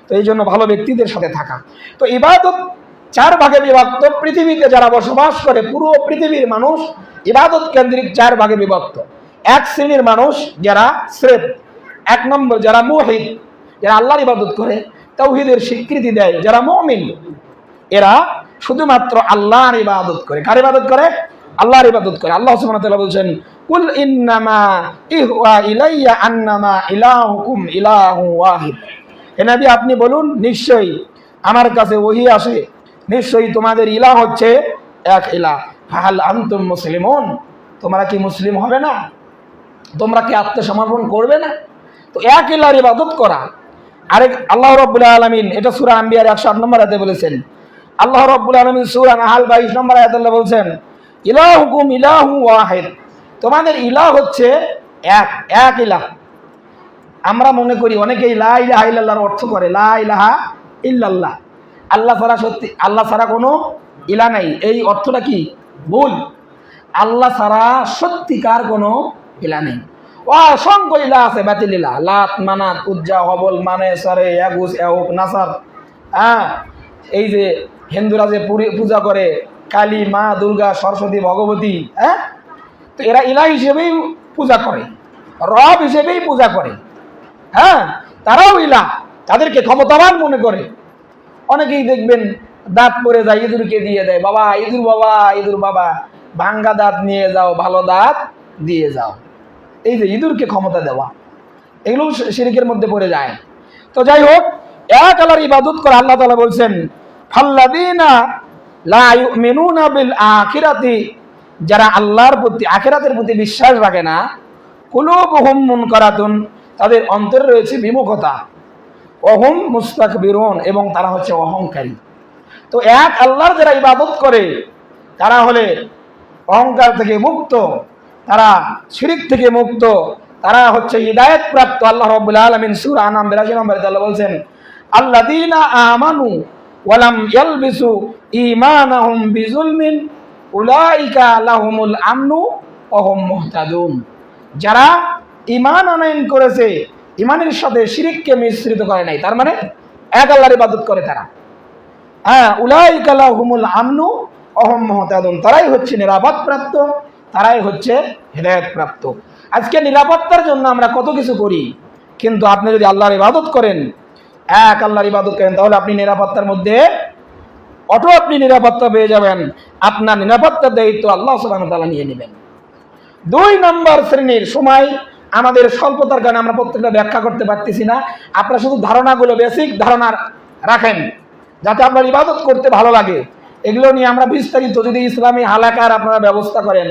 তো এই জন্য ভালো ব্যক্তিদের সাথে থাকা। তো ইবাদত 4 ভাগে বিভক্ত। পৃথিবীতে যারা বসবাস করে, পুরো পৃথিবীর মানুষ ইবাদত কেন্দ্রিক 4 ভাগে বিভক্ত। এক শ্রেণীর মানুষ যারা স্রেফ, 1 নম্বর যারা মুহিদ, যারা আল্লাহর ইবাদত করে, তাওহীদের স্বীকৃতি দেয়, যারা মুমিন, এরা শুধুমাত্র আল্লাহর ইবাদত করে। কার ইবাদত করে? আল্লাহর ইবাদত করে। আল্লাহ সুবহানাহু ওয়া তাআলা বলেন, কুল ইন্নামা ইহুয়া ইলাইয়া আন্নামা ইলাহুকুম ইলাহু ওয়াহিদ। হে নবী, আপনি বলুন, নিশ্চয়ই আমার কাছে ওহী আসে, নিশ্চয়ই তোমাদের ইলাহ হচ্ছে এক ইলাহ। ফাহাল আনতুম মুসলিমুন, তোমরা কি মুসলিম হবে না? তোমরা কি আত্মসমর্পণ করবে না? তো এক ইলাহর ইবাদত করা। আরেক আল্লাহ রাব্বুল আলামিন, এটা সূরা আম্বিয়ার 108 নম্বর আয়াতে বলেছেন। আল্লাহ রাব্বুল আলামিন সূরা নাহাল 22 নম্বর আয়াতে বলছেন, ইলাহুকুম ইলাহু ওয়াহিদ, তোমাদের ইলাহ হচ্ছে এক এক ইলাহ। আমরা মনে করি অনেকেই লা ইলাহা ইল্লাল্লাহর অর্থ করে লা ইলাহা ইল্লাল্লাহ, আল্লাহ ছাড়া সত্যি, আল্লাহ ছাড়া কোনো ইলা নাই। এই অর্থটা কি ভুল। আল্লাহ ছাড়া সত্যিকার কোনো ইলা নেই। অসংখ্য ইলা আছে, বাতিল ইলা, লাত মানাত উজ্জা হবল মানে সরে ইয়াগুস ইয়াউক নাসার। হ্যাঁ, এই যে হিন্দুরা যে পূজা করে কালী, মা দুর্গা, সরস্বতী, ভগবতী, হ্যাঁ, তো এরা ইলা হিসেবেই পূজা করে, রব হিসেবেই পূজা করে। হ্যাঁ, তারাও ইলা, তাদেরকে ক্ষমতাবান মনে করে। অনেকেই দেখবেন দাঁত পরে যায়, ইঁদুরকে দিয়ে দেয়, বাবা ইঁদুর, বাবা ইঁদুর, বাবা ভাঙ্গা দাঁত নিয়ে যাও, ভালো দাঁত দিয়ে যাও। এই যে ইঁদুরকে ক্ষমতা দেওয়া, এগুলো শিরকের মধ্যে পড়ে যায়। তো যাই হোক, এক আল্লাহর ইবাদত করে আল্লাহ তাআলা বলছেন ফাল্লাযীনা লা ইউমিনুনা বিল আখিরাতি, যারা আল্লাহর প্রতি, আখিরাতের প্রতি বিশ্বাস রাখে না, কুলুবুহুম মুনকারাতুন, তাদের অন্তরে রয়েছে বিমুখতা, ওহুম মুস্তাকবিরুন, এবং তারা হচ্ছে অহংকারী। তো এক আল্লাহর যারা ইবাদত করে তারা হলে অহংকার থেকে মুক্ত, তারা শিরক থেকে মুক্ত, তারা হচ্ছে হিদায়াত প্রাপ্ত। আল্লাহ রাব্বুল আলামিন সূরা আনাম 82 নম্বরে আল্লাহ বলছেন আল্লাযীনা আমানু ওয়া লাম ইয়ালবিসু ঈমানাহুম বিযুলমিন উলাইকা লাহুমুল আমনু ওয়া হুম মুহতাদুন, যারা ঈমান আনয়ন করেছে, ঈমানের সাথে শিরককে মিশ্রিত করে নাই, তার মানে এক আল্লাহর ইবাদত করে তারা, হ্যাঁ, উলাইকা লাহুমুল আমনু ওয়া হুম মুহতাদুন, তারাই হচ্ছে নিরাপদ প্রাপ্ত, তারাই হচ্ছে হিদায়াত প্রাপ্ত। আজকে নিরাপত্তার জন্য আমরা কত কিছু করি, কিন্তু আপনি যদি আল্লাহর ইবাদত করেন, এক আল্লাহর ইবাদত করেন, তাহলে আপনি নিরাপত্তার মধ্যে অটো আপনি নিরাপত্তা পেয়ে যাবেন। আপনার নিরাপত্তার দায়িত্ব আল্লাহ সুবহানাহু ওয়া তাআলা নিয়ে নেবেন। 2 নম্বর শ্রেণীর, সময় আমাদের স্বল্পতার কারণে আমরা প্রত্যেকটা ব্যাখ্যা করতে পারতেছি না। আপনারা শুধু ধারণাগুলো, বেসিক ধারণা রাখেন যাতে আপনার ইবাদত করতে ভালো লাগে। এগুলো নিয়ে আমরা বিস্তারিত যদি ইসলামী হালাকার আপনারা ব্যবস্থা করেন,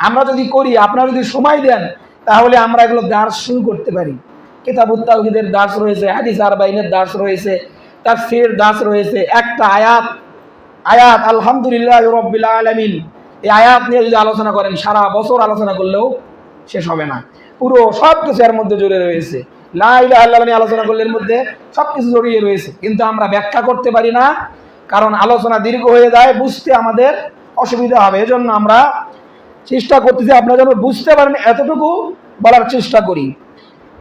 আমরা যদি করি, আপনারা যদি সময় দেন, তাহলে আমরা এগুলো দার্স শুরু করতে পারি। কিতাবুত তাওহীদের দার্স রয়েছে, হাদিস আরবাইনের দার্স রয়েছে, তাফসীর দার্স রয়েছে। একটা আয়াত আলহামদুলিল্লাহি রাব্বিল আলামিন, এই আয়াত নিয়ে যদি আলোচনা করেন, সারা বছর আলোচনা করলেও শেষ হবে না। পুরো সব কিছু এর মধ্যে জড়িয়ে রয়েছে। লা ইলাহা ইল্লাল্লাহ নিয়ে আলোচনা করলে এর মধ্যে সব কিছু জড়িয়ে রয়েছে, কিন্তু আমরা ব্যাখ্যা করতে পারি না, কারণ আলোচনা দীর্ঘ হয়ে যায়, বুঝতে আমাদের অসুবিধা হবে। এজন্য আমরা চেষ্টা করতেছি আপনারা যেন বুঝতে পারেন, এতটুকু বলার চেষ্টা করি।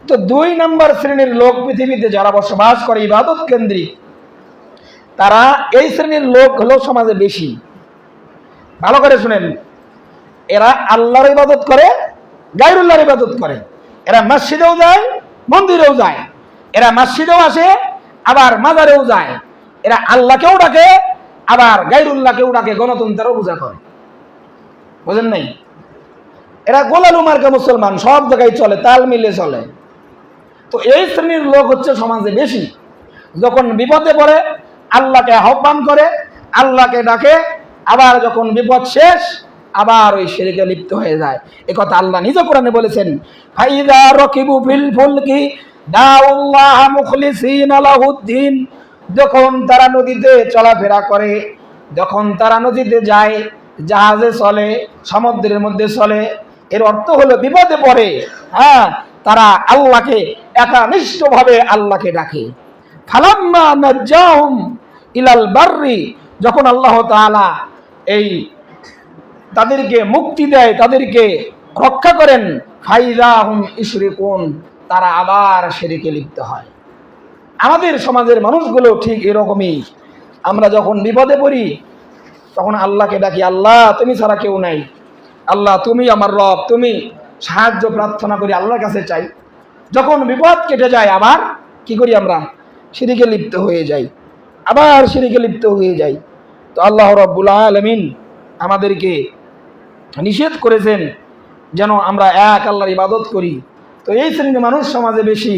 তো 2 নম্বর শ্রেণীর লোক পৃথিবীতে যারা বসবাস করে ইবাদত কেন্দ্রিক, তারা, এই শ্রেণীর লোক হলো সমাজে বেশি। ভালো করে শুনেন, এরা আল্লাহর ইবাদত করে, গায়রুল্লাহর ইবাদত করে। এরা মসজিদেও যায়, মন্দিরেও যায়, এরা মসজিদেও আসে, আবার মাজারেও যায়। এরা আল্লাহকেও ডাকে, আবার গায়রুল্লাহকেও ডাকে, গণতন্ত্রেরও পূজা করে। বুঝেন নাই? এরা গোলালু মার্কা মুসলমান, সব জায়গায় চলে, তাল মিলে চলে। তো এই শ্রেণীর লোক হচ্ছে সমাজে বেশি। যখন বিপদে পড়ে আল্লাহকে আহ্বান করে, আল্লাহকে ডাকে, আবার যখন বিপদ শেষ আবার ওই শিরকে লিপ্ত হয়ে যায়। একথা আল্লাহ নিজে কোরআনে বলেছেন, ফাইযা রাকিবু ফিল ফুলকি দাউল্লাহ মুখলিসিনা লাহুদ্দিন, যখন তারা নদীতে চলাফেরা করে, যখন তারা নদীতে যায়, জাহাজে চলে, সমুদ্রের মধ্যে চলে, এর অর্থ হলো বিপদে পড়ে, হ্যাঁ, তারা আল্লাহকে একনিষ্ঠভাবে আল্লাহকে ডাকে। ফালাম্মা নাজ্জাহুম ইলাল বাররি, যখন আল্লাহ তাআলা এই তাদেরকে মুক্তি দেয়, তাদেরকে রক্ষা করেন, ফাইযা হুম ইশরিকুন, তারা আবার শিরকে লিপ্ত হয়। আমাদের সমাজের মানুষগুলো ঠিক এরকমই। আমরা যখন বিপদে পড়ি তখন আল্লাহকে ডাকি, আল্লাহ তুমি ছাড়া কেউ নাই, আল্লাহ তুমি আমার রব, তুমি সাহায্য প্রার্থনা করি, আল্লাহর কাছে চাই। যখন বিপদ কেটে যায় আবার কি করি আমরা? শিরকে লিপ্ত হয়ে যাই, আবার শিরকে লিপ্ত হয়ে যাই। তো আল্লাহ রাব্বুল আলামিন আমাদেরকে নিষেধ করেছেন যেন আমরা এক আল্লাহর ইবাদত করি। তো এই শ্রেণীর মানুষ সমাজে বেশি।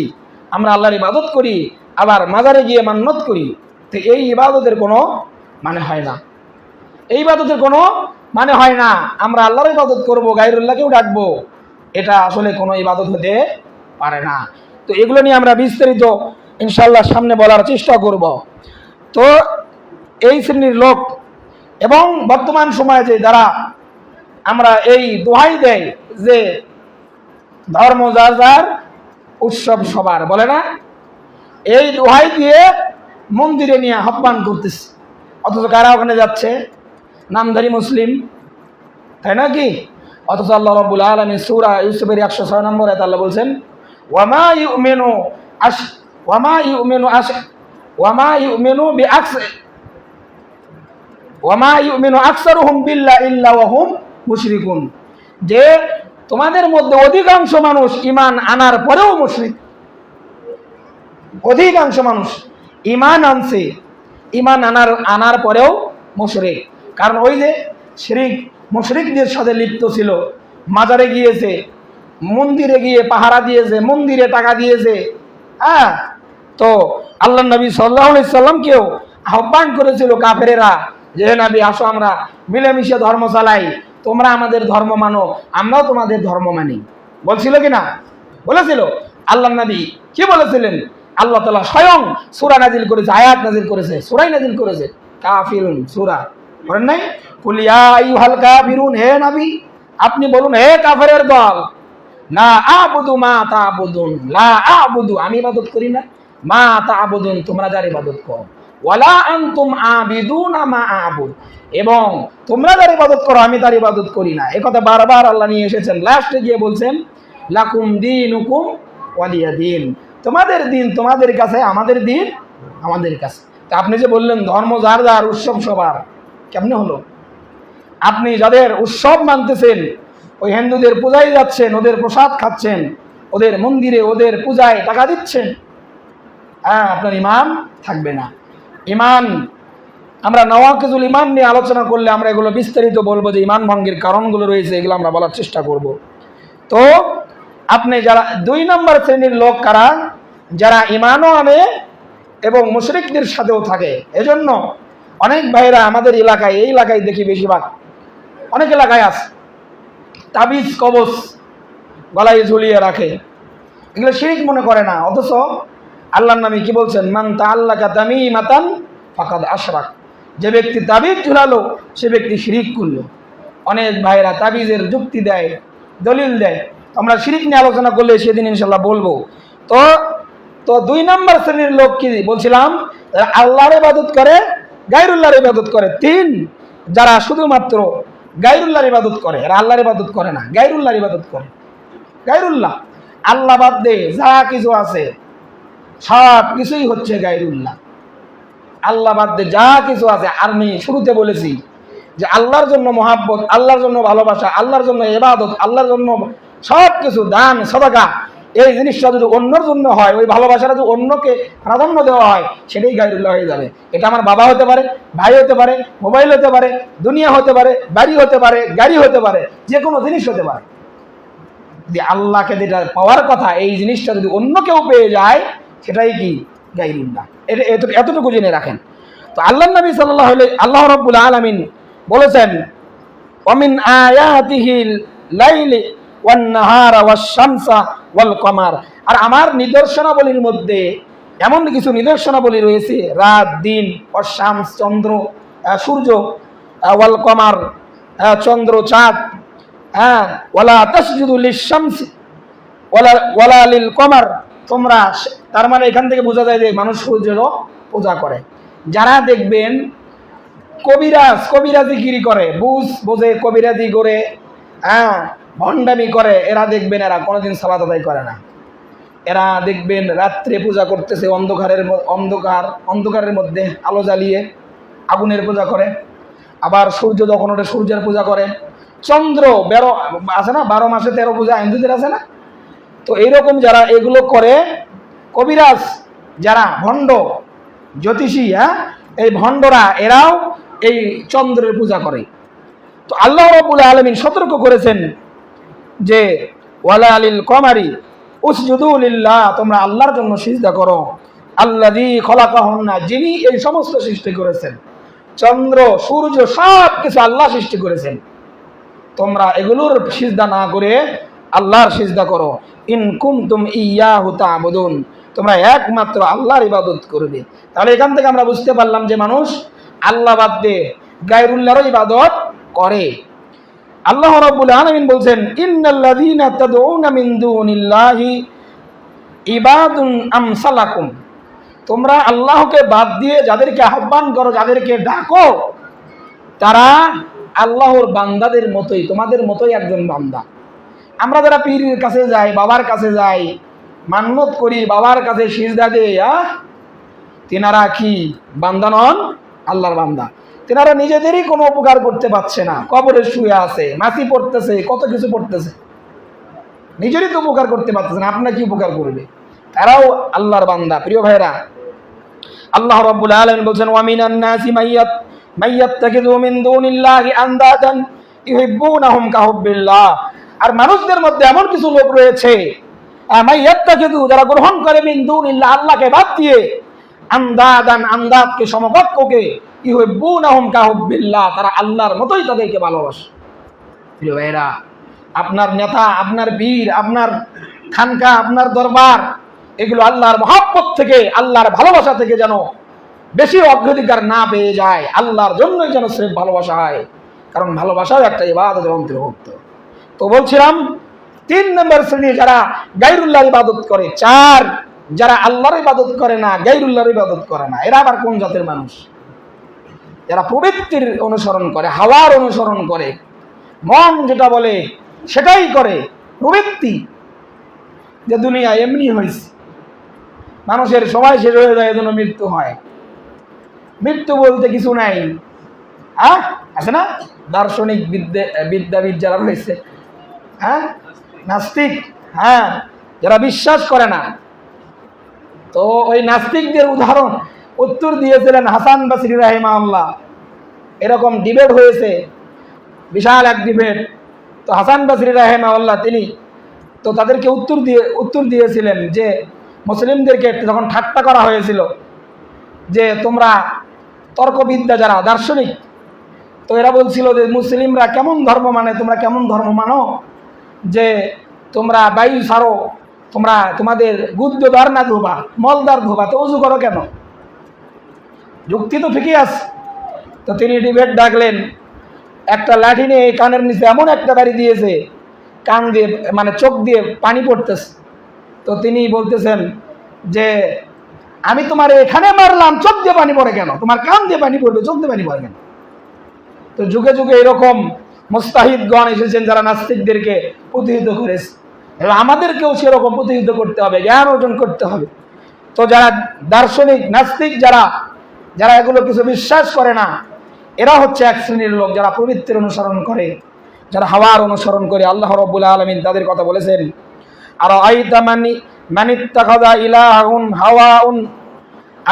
আমরা আল্লাহর ইবাদত করি, আবার মাজারে গিয়ে মান্নত করি। তো এই ইবাদতের কোনো মানে হয় না, এই ইবাদতের কোনো মানে হয় না। আমরা আল্লাহর ইবাদত করব, গায়রুল্লাহকেও ডাকবো, এটা আসলে কোনো ইবাদত হতে পারে না। তো এগুলো নিয়ে আমরা বিস্তারিত ইনশাআল্লাহ সামনে বলার চেষ্টা করব। তো এই শ্রেণীর লোক, এবং বর্তমান সময়ে যে যারা আমরা এই দোহাই দেয় যে ধর্ম যার যার, উৎসব সবার, বলে না? এই দোহাই দিয়ে মন্দিরে নিয়ে আহ্বান করতেছে, অথচ কারা ওখানে যাচ্ছে? নামধারী মুসলিম, তাই না কি? অথচ আল্লাহ রাব্বুল আলামিন সূরা ইউসুফের 106 নম্বর আয়াতে আল্লাহ বলছেন, ওয়ামা ইউমিনু আশ ওয়ামা ইউমিনু আশ ওয়ামা ইউমিনু বিআকস ওয়ামা ইউমিনু আকসারুহুম বিল্লাহি ইল্লা ওয়া হুম মুশরিকুন, যে তোমাদের মধ্যে অধিকাংশ মানুষ ঈমান আনার পরেও মুশরিক। অধিকাংশ মানুষ ঈমান আনছে, ঈমান আনার পরেও মুশরিক। কারণ ওই যে শিরক মুশরিকদের সাথে লিপ্ত ছিল, মাজারে গিয়েছে, মন্দিরে গিয়ে পাহারা দিয়েছে, মন্দিরে টাকা দিয়েছে। হ্যাঁ, তো আল্লাহ নবী সাল্লাল্লাহু আলাইহি সাল্লামকেও আহ্বান করেছিল কাফেরেরা, যে নবী আসো আমরা মিলেমিশে ধর্ম চালাই, তোমরা আমাদের ধর্ম মানো, আমরাও তোমাদের ধর্ম মানি। বলছিল কি না? বলেছিল। আল্লাহ নবী কি বলেছিলেন? আল্লাহ তাআলা স্বয়ং সূরা নাজিল করেছে, আয়াত নাজিল করেছে, সূরাই নাজিল করেছে, কাফিরুন সূরা, বলেন নাই? কুল ইয়া আইয়ুহাল কাফিরুন, হে নবী আপনি বলুন, হে কাফেরের দল, লা আ'বুদু মা তা'বুদুন, লা আ'বুদু আমি ইবাদত করি না, মা তা'বুদুন তোমরা যার ইবাদত করো, ওয়ালা আনতুম আবিদুনা মা আ'বুদ এবং তোমরা যার ইবাদত করো আমি তার ইবাদত করি না। একথা বারবার আল্লাহ নিয়ে এসেছেন। লাস্টে গিয়ে বলছেন, লাকুম দীনুকুম ওয়ালিয়া দীন, তোমাদের দিন তোমাদের কাছে, আমাদের দিন আমাদের কাছে। তা আপনি যে বললেন ধর্ম যার যার, উৎসব সবার, কেমনে হলো? আপনি যাদের উৎসব মানতেছেন, ওই হিন্দুদের পূজায় যাচ্ছেন, ওদের প্রসাদ খাচ্ছেন, ওদের মন্দিরে ওদের পূজায় টাকা দিচ্ছেন, হ্যাঁ, আপনার ঈমান থাকবে না। ঈমান, আমরা নওয়াকিজুল ঈমান নিয়ে আলোচনা করলে আমরা এগুলো বিস্তারিত বলবো, যে ঈমান ভঙ্গের কারণগুলো রয়েছে, এগুলো আমরা বলার চেষ্টা করব। তো আপনি যারা 2 নম্বর শ্রেণীর লোক কারা? যারা ঈমানও আনে এবং মুশরিকদের সাথেও থাকে। এজন্য অনেক ভাইরা আমাদের এলাকায়, এই এলাকায় দেখি বেশিরভাগ, অনেক এলাকায় আছে তাবিজ কবচ গলায় ঝুলিয়ে রাখে, এগুলো শিরক মনে করে না। অথচ আল্লাহর নবী কি বলছেন? মান তাআল্লাকা তামিমাতান ফাকাদ আশরাক, যে ব্যক্তি তাবিজ ঝুলালো সে ব্যক্তি শিরক করলো। অনেক ভাইরা তাবিজের যুক্তি দেয়, দলিল দেয়, আমরা শিরক নিয়ে আলোচনা করলে সেদিন ইনশাল্লাহ বলবো। তো 2 নম্বর শ্রেণীর লোক কি বলছিলাম? আল্লাহর ইবাদত করে, গায়রুল্লাহর ইবাদত করে। 3, যারা শুধুমাত্র গায়রুল্লাহর ইবাদত করে, এরা আল্লাহর ইবাদত করে না, গায়রুল্লাহর ইবাদত করে। গায়রুল্লাহ, আল্লাহ বাদ দিয়ে যা কিছু আছে সব কিছুই হচ্ছে গায়রুল্লাহ। আল্লাহ বাদ দিয়ে যা কিছু আছে, আর আমি শুরুতে বলেছি যে আল্লাহর জন্য মহাব্বত, আল্লাহর জন্য ভালোবাসা, আল্লাহর জন্য ইবাদত, আল্লাহর জন্য সব কিছু দান সদকা, এই জিনিসটা যদি অন্যর জন্য হয়, ওই ভালোবাসাটা যদি অন্যকে প্রাধান্য দেওয়া হয়, সেটাই গায়রুল্লাহ হয়ে যাবে। এটা আমার বাবা হতে পারে, ভাই হতে পারে, মোবাইল হতে পারে, দুনিয়া হতে পারে, বাড়ি হতে পারে, গাড়ি হতে পারে, যে কোনো জিনিস হতে পারে। যদি আল্লাহকে যেটা পাওয়ার কথা, এই জিনিসটা যদি অন্য কেউ পেয়ে যায়, সেটাই কি? গায়রুল্লাহ। এতটুকু জেনে রাখেন। তো আল্লাহ নবী সাল্লাল্লাহু আলাইহি, আল্লাহ রাব্বুল আলামিন বলেছেন, ওয়ামিন আয়াতিহিল লাইলি ওয়ান নাহারা ওয়াশ শামসা ওয়াল কমার, আর আমার নিদর্শনাবলীর মধ্যে এমন কিছু নিদর্শনাবলী রয়েছে, রাত দিন, ওয়াশ শামস চন্দ্র সূর্য, ওয়াল কমার চন্দ্র চাঁদ, হ্যাঁ, ওয়ালা তাসজুদু লিশ শামসি ওয়ালা লিল কমার, তোমরা, তার মানে এখান থেকে বোঝা যায় যে মানুষ সূর্যেরও পূজা করে। যারা দেখবেন কবিরাজিগিরি করে, বোঝে কবিরাজি করে, হ্যাঁ, ভণ্ডামি করে, এরা দেখবেন এরা কোনোদিন সালাত আদায় করে না। এরা দেখবেন রাত্রে পূজা করতেছে, অন্ধকারের মধ্যে আলো জ্বালিয়ে আগুনের পূজা করে। আবার সূর্য যখন ওঠে সূর্যের পূজা করে। চন্দ্র আছে না, 12 মাসে 13 পূজা হিন্দুদের আছে না? তো এইরকম যারা এগুলো করে, কবিরাজ যারা ভণ্ড জ্যোতিষী, হ্যাঁ, এই ভণ্ডরা এরাও এই চন্দ্রের পূজা করে। তো আল্লাহ রাব্বুল আলামিন সতর্ক করেছেন যে ওয়ালা লিল কমারি উসজুদু লিল্লাহ, তোমরা আল্লাহর জন্য সিজদা করো, আল্লাযী খলাকাহুন্না, যিনি এই সমস্ত সৃষ্টি করেছেন। চন্দ্র সূর্য সব কিছু আল্লাহ সৃষ্টি করেছেন, তোমরা এগুলোর সিজদা না করে আল্লাহর সিজদা করো। ইন কুনতুম ইয়াহু তা'বুদুন, তোমরা একমাত্র আল্লাহর ইবাদত করবে। তাহলে এখান থেকে আমরা বুঝতে পারলাম যে মানুষ আল্লাহ বাদ দিয়ে গায়রুল্লাহর ইবাদত করে। আল্লাহ রাব্বুল আলামিন বলছেন, ইন্নাল্লাযীনা তাদউনা মিন দুনিল্লাহি ইবাদুন আমসালাকুম, তোমরা আল্লাহকে বাদ দিয়ে যাদেরকে আহ্বান করো, যাদেরকে ডাকো, তারা আল্লাহর বান্দাদের মতোই, তোমাদের মতোই একজন বান্দা। আমরা যারা পীরের কাছে যাই, বাবার কাছে যাই, মান্যত করি, বাবার কাছে সিজদা দেই, তিনারা কি বান্দা নন? আল্লাহর বান্দা। তিনারা নিজেদেরই কোনো উপকার করতে পারছে না, কবরে শুয়ে আছে, মাছি পড়তেছে, কত কিছু পড়তেছে, নিজেরই তো উপকার করতে পারতেছে না, আপনার কি উপকার করবে? তারাও আল্লাহর বান্দা। প্রিয় ভাইরা, আল্লাহ রাব্বুল আলামিন বলছেন, ওয়া মিনান নাসি মাইয়াত্তাখিযু মিন দুনিল্লাহি আনদাদান ইউহিব্বুনাহুম কাহুব্বিল্লাহ, আর মানুষদের মধ্যে এমন কিছু লোক রয়েছে, মাইয়াত্তাখিযু, যারা গ্রহণ করে, মিন দুনিল্লাহ, আল্লাহকে বাদ দিয়ে, আনদাদান, আন্দাদকে, সমকক্ষকে, ইউহিব্বুনাহুম কাহুব্বিল্লাহ, তারা আল্লাহর মতোই তাদেরকে ভালোবাসে। প্রিয় ভাইরা, আপনার নেতা, আপনার বীর, আপনার খানকা, আপনার দরবার, এগুলো আল্লাহর মহব্বত থেকে, আল্লাহর ভালোবাসা থেকে যেন বেশি অগ্রাধিকার না পেয়ে যায়, আল্লাহর জন্যই যেন স্রেফ ভালোবাসা হয়, কারণ ভালোবাসাও একটা ইবাদতের অন্তর্ভুক্ত। তো বলছিলাম, 3 নম্বর শ্রেণী যারা গায়রুল্লাহর ইবাদত করে। 4, যারা আল্লাহর ইবাদত করে না, গায়রুল্লাহর ইবাদত করে না। এরা আবার কোন জাতের মানুষ? যারা প্রবৃত্তির অনুসরণ করে, হাওয়ার অনুসরণ করে, মন যেটা বলে সেটাই করে, প্রবৃত্তি, যে দুনিয়া এমনি হয়েছে, মানুষের সময় শেষ হয়ে যায়, এজন্য মৃত্যু হয়। মৃত্যু বলতে কিছু নাই, আছে না? দার্শনিক বিদ্যাবিদ যারা রয়েছে, নাস্তিক, যারা বিশ্বাস করে না, তো ওই নাস্তিকদের উদাহরণ উত্তর দিয়েছিলেন হাসান বসরি রাহিমাহুল্লাহ। এরকম ডিবেট হয়েছে, বিশাল এক ডিবেট। তো হাসান বসরি রাহিমাহুল্লাহ তিনি তো তাদেরকে উত্তর দিয়েছিলেন যে, মুসলিমদেরকে যখন ঠাট্টা করা হয়েছিল যে তোমরা তর্কবিদ্যা, যারা দার্শনিক, তো এরা বলছিল যে মুসলিমরা কেমন ধর্ম মানে, তোমরা কেমন ধর্ম মানো যে তোমরা বায়ু ছাড়ো, তোমরা তোমাদের গুদ্দদার না ধোবা, মলদার ধোবা, তো উজু করো কেন? যুক্তি তো ঠিকই আছে। তো তিনি ডিবেট ডাকলেন, একটা লাঠি নিয়ে কানের নিচে এমন একটা বাড়ি দিয়েছে, কান দিয়ে, মানে চোখ দিয়ে পানি পড়তেছে। তো তিনি বলতেছেন যে, আমি তোমার এখানে মারলাম, চোখ দিয়ে পানি পড়ে কেন? তোমার কান দিয়ে পানি পড়বে, চোখ দিয়ে পানি পড়ে কেন? তো যুগে যুগে এরকম মুস্তাহিদগণ এসেছেন, যারা নাস্তিকদেরকে প্রতিহিত করেছে। এবার আমাদেরকেও সেরকম প্রতিহিত করতে হবে, জ্ঞান অর্জন করতে হবে। তো যারা দার্শনিক, নাস্তিক, যারা এগুলো কিছু বিশ্বাস করে না, এরা হচ্ছে এক শ্রেণীর লোক, যারা প্রবৃত্তির অনুসরণ করে, যারা হাওয়ার অনুসরণ করে। আল্লাহ রাব্বুল আলামিন তাদের কথা বলেছেন, আর আইতা মানিত্তাখাযা ইলাহুন হাওয়াউন,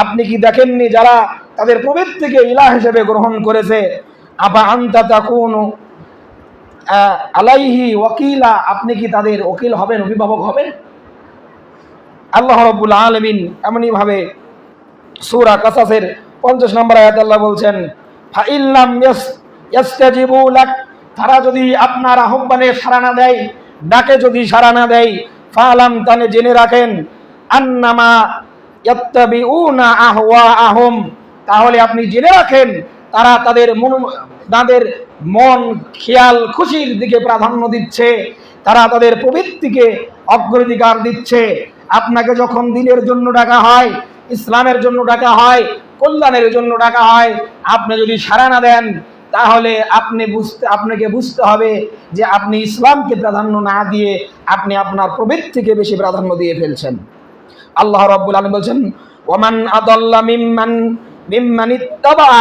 আপনি কি দেখেননি যারা তাদের প্রবৃত্তিকে ইলাহ হিসেবে গ্রহণ করেছে, আবা আনতা তাকুনু আলাইহি ওয়াকিলা, আপনি কি তাদের ওকিল হবেন, অভিভাবক হবেন? আল্লাহ রাব্বুল আলামিন এমনই ভাবে সূরা কাসাসের 50 নম্বর আয়াতে আল্লাহ বলছেন, ফা ইল্লাম ইয়াস্তাজিবু লাক, তারা যদি আপনার আহ্বানে সাড়া না দেয়, ডাকে যদি সাড়া না দেয়, ফালাম, তানে জেনে রাখেন, আন্নামা ইয়াত্তাবিউনা আহওয়াআহুম, তাহলে আপনি জেনে রাখেন তারা তাদের মন, খেয়াল, খুশির দিকে প্রাধান্য দিচ্ছে, তারা তাদের প্রবৃত্তিকে অগ্রাধিকার দিচ্ছে। আপনাকে যখন দিনের জন্য ডাকা হয়, ইসলামের জন্য ডাকা হয়, কল্যাণের জন্য ডাকা হয়, আপনি যদি সাড়া না দেন, তাহলে আপনাকে বুঝতে হবে যে আপনি ইসলামকে প্রাধান্য না দিয়ে আপনি আপনার প্রবৃত্তিকে বেশি প্রাধান্য দিয়ে ফেলছেন। আল্লাহ রাব্বুল আলামিন বলছেন, ওয়ামান আদাল্লা মিম্মান ইত্তাবা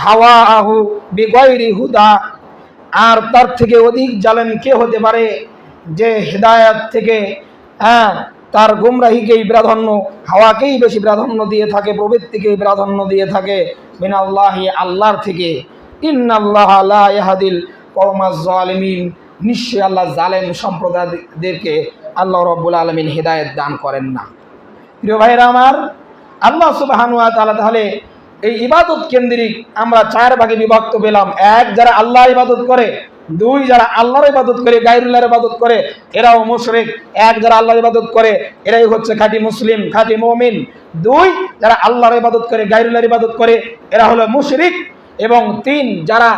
হাওয়াহু বিগাইরি হুদা, আর তার থেকে অধিক জালেম কে হতে পারে যে হেদায়েত থেকে তার গুমরাহিকেই প্রাধান্য, হাওয়াকেই বেশি প্রাধান্য দিয়ে থাকে, প্রবৃত্তিকেই প্রাধান্য দিয়ে থাকে, মিনাল্লাহি, আল্লাহর থেকে। ইন্নাল্লাহা লা ইয়াহদিল কওমাজ জালিমিন, নিশ্চয়ই আল্লাহ জালেম সম্প্রদায়দেরকে আল্লাহ রাব্বুল আলামিন হেদায়েত দান করেন না। প্রিয় ভাইরা আমার, আল্লাহ সুবহানাহু ওয়া তাআলা তাহলে এই ইবাদত কেন্দ্রিক আমরা 4 ভাগে বিভক্ত পেলাম। 1, যারা আল্লাহর ইবাদত করে। 2, যারা আল্লাহর ইবাদত করে, গায়রুল্লাহর ইবাদত করে, এরাও মুশরিক। 1, যারা আল্লাহর ইবাদত করে, এরাই হচ্ছে খাঁটি মুসলিম, খাঁটি মুমিন। 2, যারা আল্লাহর ইবাদত করে, গায়রুল্লাহর ইবাদত করে, এরা হলো মুশরিক। এবং 3, যারা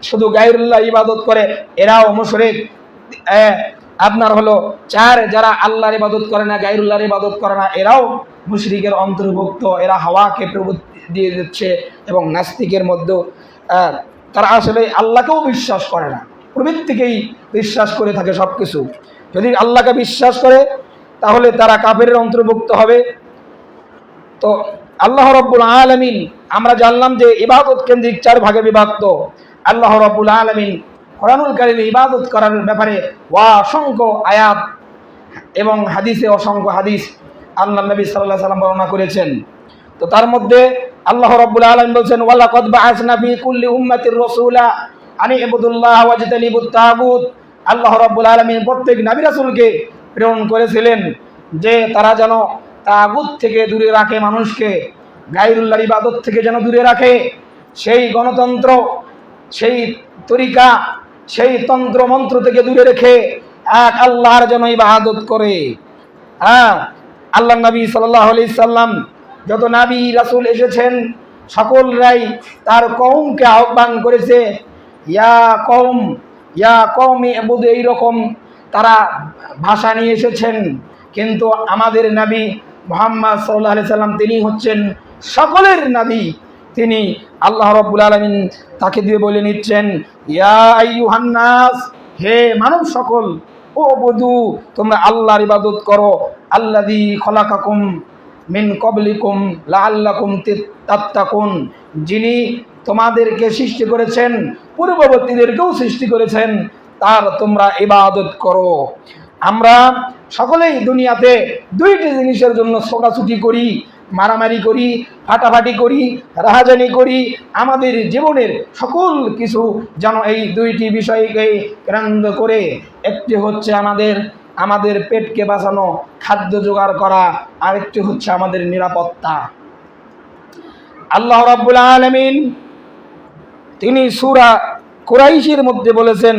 শুধু গায়রুল্লাহ ইবাদত করে এরাও মুশরিক। আপনার হলো চার যারা আল্লাহর ইবাদত করে না, গায়রুল্লাহর ইবাদত করে না, এরাও মুশরিকের অন্তর্ভুক্ত। এরা হাওয়াকে প্রবৃত্তি দিয়ে দিচ্ছে এবং নাস্তিকের মধ্যেও তারা আসলে আল্লাহকেও বিশ্বাস করে না, প্রবৃত্তিকেই বিশ্বাস করে থাকে সব কিছু। যদি আল্লাহকে বিশ্বাস করে তাহলে তারা কাফেরের অন্তর্ভুক্ত হবে। তো আল্লাহ রাব্বুল আলামিন, আমরা জানলাম যে ইবাদত কেন্দ্রিক চার ভাগে বিভক্ত। আল্লাহ রাব্বুল আলামিন কোরআনুল কারীমে ইবাদত করার ব্যাপারে অসংখ্য আয়াত এবং হাদিসে অসংখ্য হাদিস আল্লাহ নবী সাল্লাল্লাহু আলাইহি ওয়াসাল্লাম বর্ণনা করেছেন। তো তার মধ্যে আল্লাহ রাব্বুল আলামিন বলছেন, ওয়ালাকাদ বাআসনা ফি কুল্লি উম্মাতির রাসূলা আনি ইবুদুল্লাহ ওয়াজতানিবুত তাগুত। আল্লাহ রাব্বুল আলামিন প্রত্যেক নবী রাসূলকে প্রেরণ করেছিলেন যে তারা যেন তাগুত থেকে দূরে রাখে মানুষকে, গায়রুল্লাহর ইবাদত থেকে যেন দূরে রাখে, সেই গণতন্ত্র, সেই তরিকা, সেই তন্ত্র মন্ত্র থেকে দূরে রেখে এক আল্লাহর যেন ইবাদত করে। আল্লাহ নবী সাল্লাল্লাহু আলাইহি সাল্লাম যত নবী রাসূল এসেছেন সকলরাই তার কওমকে আহ্বান করেছে, ইয়া কওমি ইবুদু, এইরকম তারা ভাষা নিয়ে এসেছেন। কিন্তু আমাদের নবী মুহাম্মদ সাল্লাল্লাহু আলাইহি সাল্লাম তিনি হচ্ছেন সকলের নবী। তিনি আল্লাহ রাব্বুল আলামিন তাকে দিয়ে বলে নিচ্ছেন, ইয়া আইয়ুহান নাস, হে মানব সকল, ও বধু তোমরা আল্লাহর ইবাদত করো, আল্লাযী খলাকাকুম মিন ক্বাবলিকুম লাআল্লাকুম তাত্তাকুন, যিনি তোমাদেরকে সৃষ্টি করেছেন, পূর্ববর্তীদেরকেও সৃষ্টি করেছেন, তার তোমরা ইবাদত করো। আমরা সকলেই দুনিয়াতে দুইটি জিনিসের জন্য ছোটাছুটি করি, মারামারি করি, ফাটাফাটি করি, রাহাজানি করি। আমাদের জীবনের সকল কিছু যেন এই দুইটি বিষয়কে কেন্দ্র করে, একটি হচ্ছে আমাদের পেটকে বাঁচানো, খাদ্য জোগাড় করা, আরেকটি হচ্ছে আমাদের নিরাপত্তা। আল্লাহ রাব্বুল আলামিন তিনি সূরা কুরাইশের মধ্যে বলেছেন,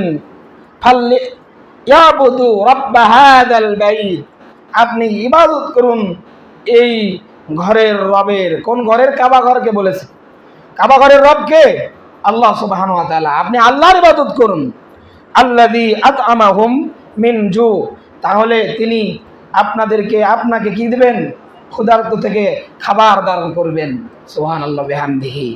ইয়াবুদু রাব্ব হাযাল বাইত, আপনি ইবাদত করুন এই ঘরের রবের। কোন ঘরের? কাবা ঘরকে বলেছে। কাবা ঘরের রবকে আল্লাহ সুবহানাহু ওয়া তাআলা। আপনি আল্লাহর ইবাদত করুন। আল্লাযী আত'আমাহুম মিন জু, তাহলে তিনি আপনাকে কি দিবেন? ক্ষুধার্ত থেকে খাবার দান করবেন। সুবহানাল্লাহ বিহামদিহি।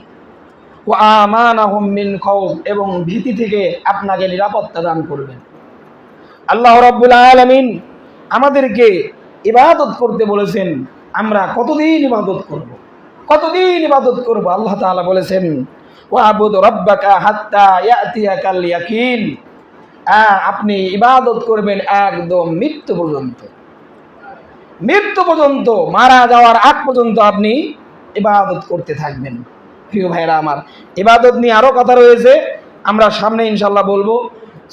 ওয়া আমানাহুম মিন খাউফ, এবং ভীতি থেকে আপনাকে নিরাপত্তা দান করবেন। আল্লাহ রাব্বুল আলামিন আমাদেরকে ইবাদত করতে বলেছেন। আমরা কতদিন ইবাদত করব? আল্লাহ তাআলা বলেছেন, ওয়াবুদ রাব্বাকা হাত্তা ইয়াতিয়াকাল ইয়াকিন, আপনি ইবাদত করবেন একদম মৃত্যু পর্যন্ত, মারা যাওয়ার আগ পর্যন্ত আপনি ইবাদত করতে থাকবেন। প্রিয় ভাইরা আমার, ইবাদত নিয়ে আরো কথা রয়েছে, আমরা সামনে ইনশাআল্লাহ বলবো।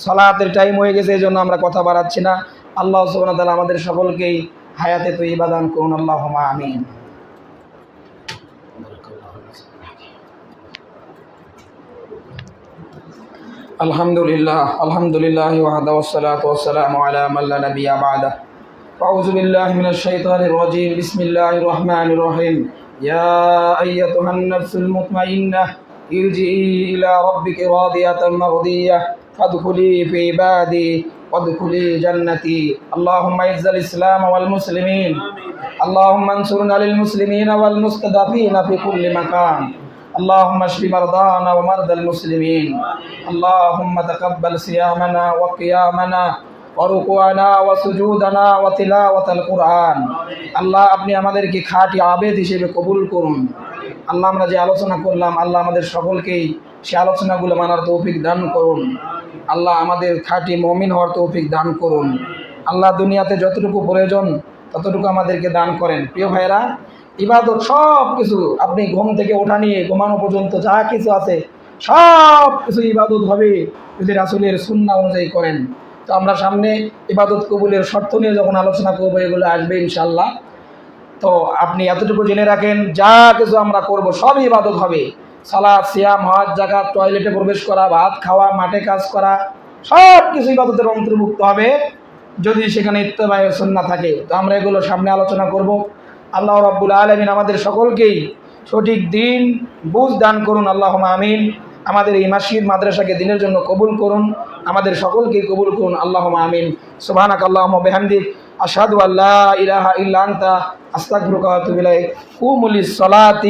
সালাতের টাইম হয়ে গেছে, এজন্য আমরা কথা বাড়াচ্ছি না। আল্লাহ সুবহানাহু ওয়া তাআলা আমাদের সকলকেই হায়াতে তৈয়বা দান করুন। আল্লাহুম্মা আমিন। আলহামদুলিল্লাহ ওয়াহদা ওয়াসসালাতু ওয়াসসালামু আলা মান লা নাবিয়্যা বা'দা। আউযু বিল্লাহি মিনাশ শাইতানির রাজীম। বিসমিল্লাহির রহমানির রহিম। ইয়া আইয়াতুহান নাফসুল মুতমাইন্নাহ ইরজিই ইলা রাব্বিকি রাদিয়াতাম মারদিয়াহ ফাদখুলি ফি ইবাদি ওয়াদখুলি জান্নাতি। আল্লাহুম্মা ইজ্জিল ইসলাম ওয়াল মুসলিমিন, আল্লাহুম্মা আনসুরনা লিল মুসলিমিন ওয়াল মুস্তাদাফিন ফি কুল্লি মাকান। اللهم اشف مرضانا ومرضى المسلمين. اللهم تقبل صيامنا وقيامنا وركوعنا وسجودنا وتلاوة القرآن. আল্লাহ আপনি আমাদেরকে খাঁটি আবেদ হিসেবে কবুল করুন। আল্লাহ আমরা যে আলোচনা করলাম, আল্লাহ আমাদের সকলকেই সে আলোচনাগুলো মানার তৌফিক দান করুন। আল্লাহ আমাদের খাঁটি মুমিন হওয়ার তৌফিক দান করুন। আল্লাহ দুনিয়াতে যতটুকু প্রয়োজন ততটুকু আমাদেরকে দান করেন। প্রিয় ভাইরা, ইবাদত সব কিছু, আপনি ঘুম থেকে ওঠা নিয়ে ঘুমানো পর্যন্ত যা কিছু আছে সব কিছু ইবাদত হবে যদি রাসূলের সুন্নাহ অনুযায়ী করেন। তো আমরা সামনে ইবাদত কবুলের শর্ত নিয়ে যখন আলোচনা করবো, এগুলো আসবে ইনশাআল্লাহ। তো আপনি এতটুকু জেনে রাখেন, যা কিছু আমরা করব সবই ইবাদত হবে। সালাত, সিয়াম, হজ, যাকাত, টয়লেটে প্রবেশ করা, ভাত খাওয়া, মাঠে কাজ করা, সব কিছু ইবাদতের অন্তর্ভুক্ত হবে যদি সেখানে ইত্তেবায়ে সুন্নাহ থাকে। তো আমরা এগুলো সামনে আলোচনা করব। আল্লাহ রাব্বুল আলামিন আমাদের সকলকেই সঠিক দিন বুঝ দান করুন। আল্লাহুম্মা আমিন। আমাদের এই মসজিদ মাদ্রাসাকে দিনের জন্য কবুল করুন, আমাদের সকলকে কবুল করুন। আল্লাহুম্মা আমিন। সুবহানাকাল্লাহুম্মা ওয়া বিহামদিক আশহাদু আল্লা ইলাহা ইল্লা আনতা আস্তাগফিরুকা ওয়া আতুবু ইলাইক। কুমু লিস সালাতি।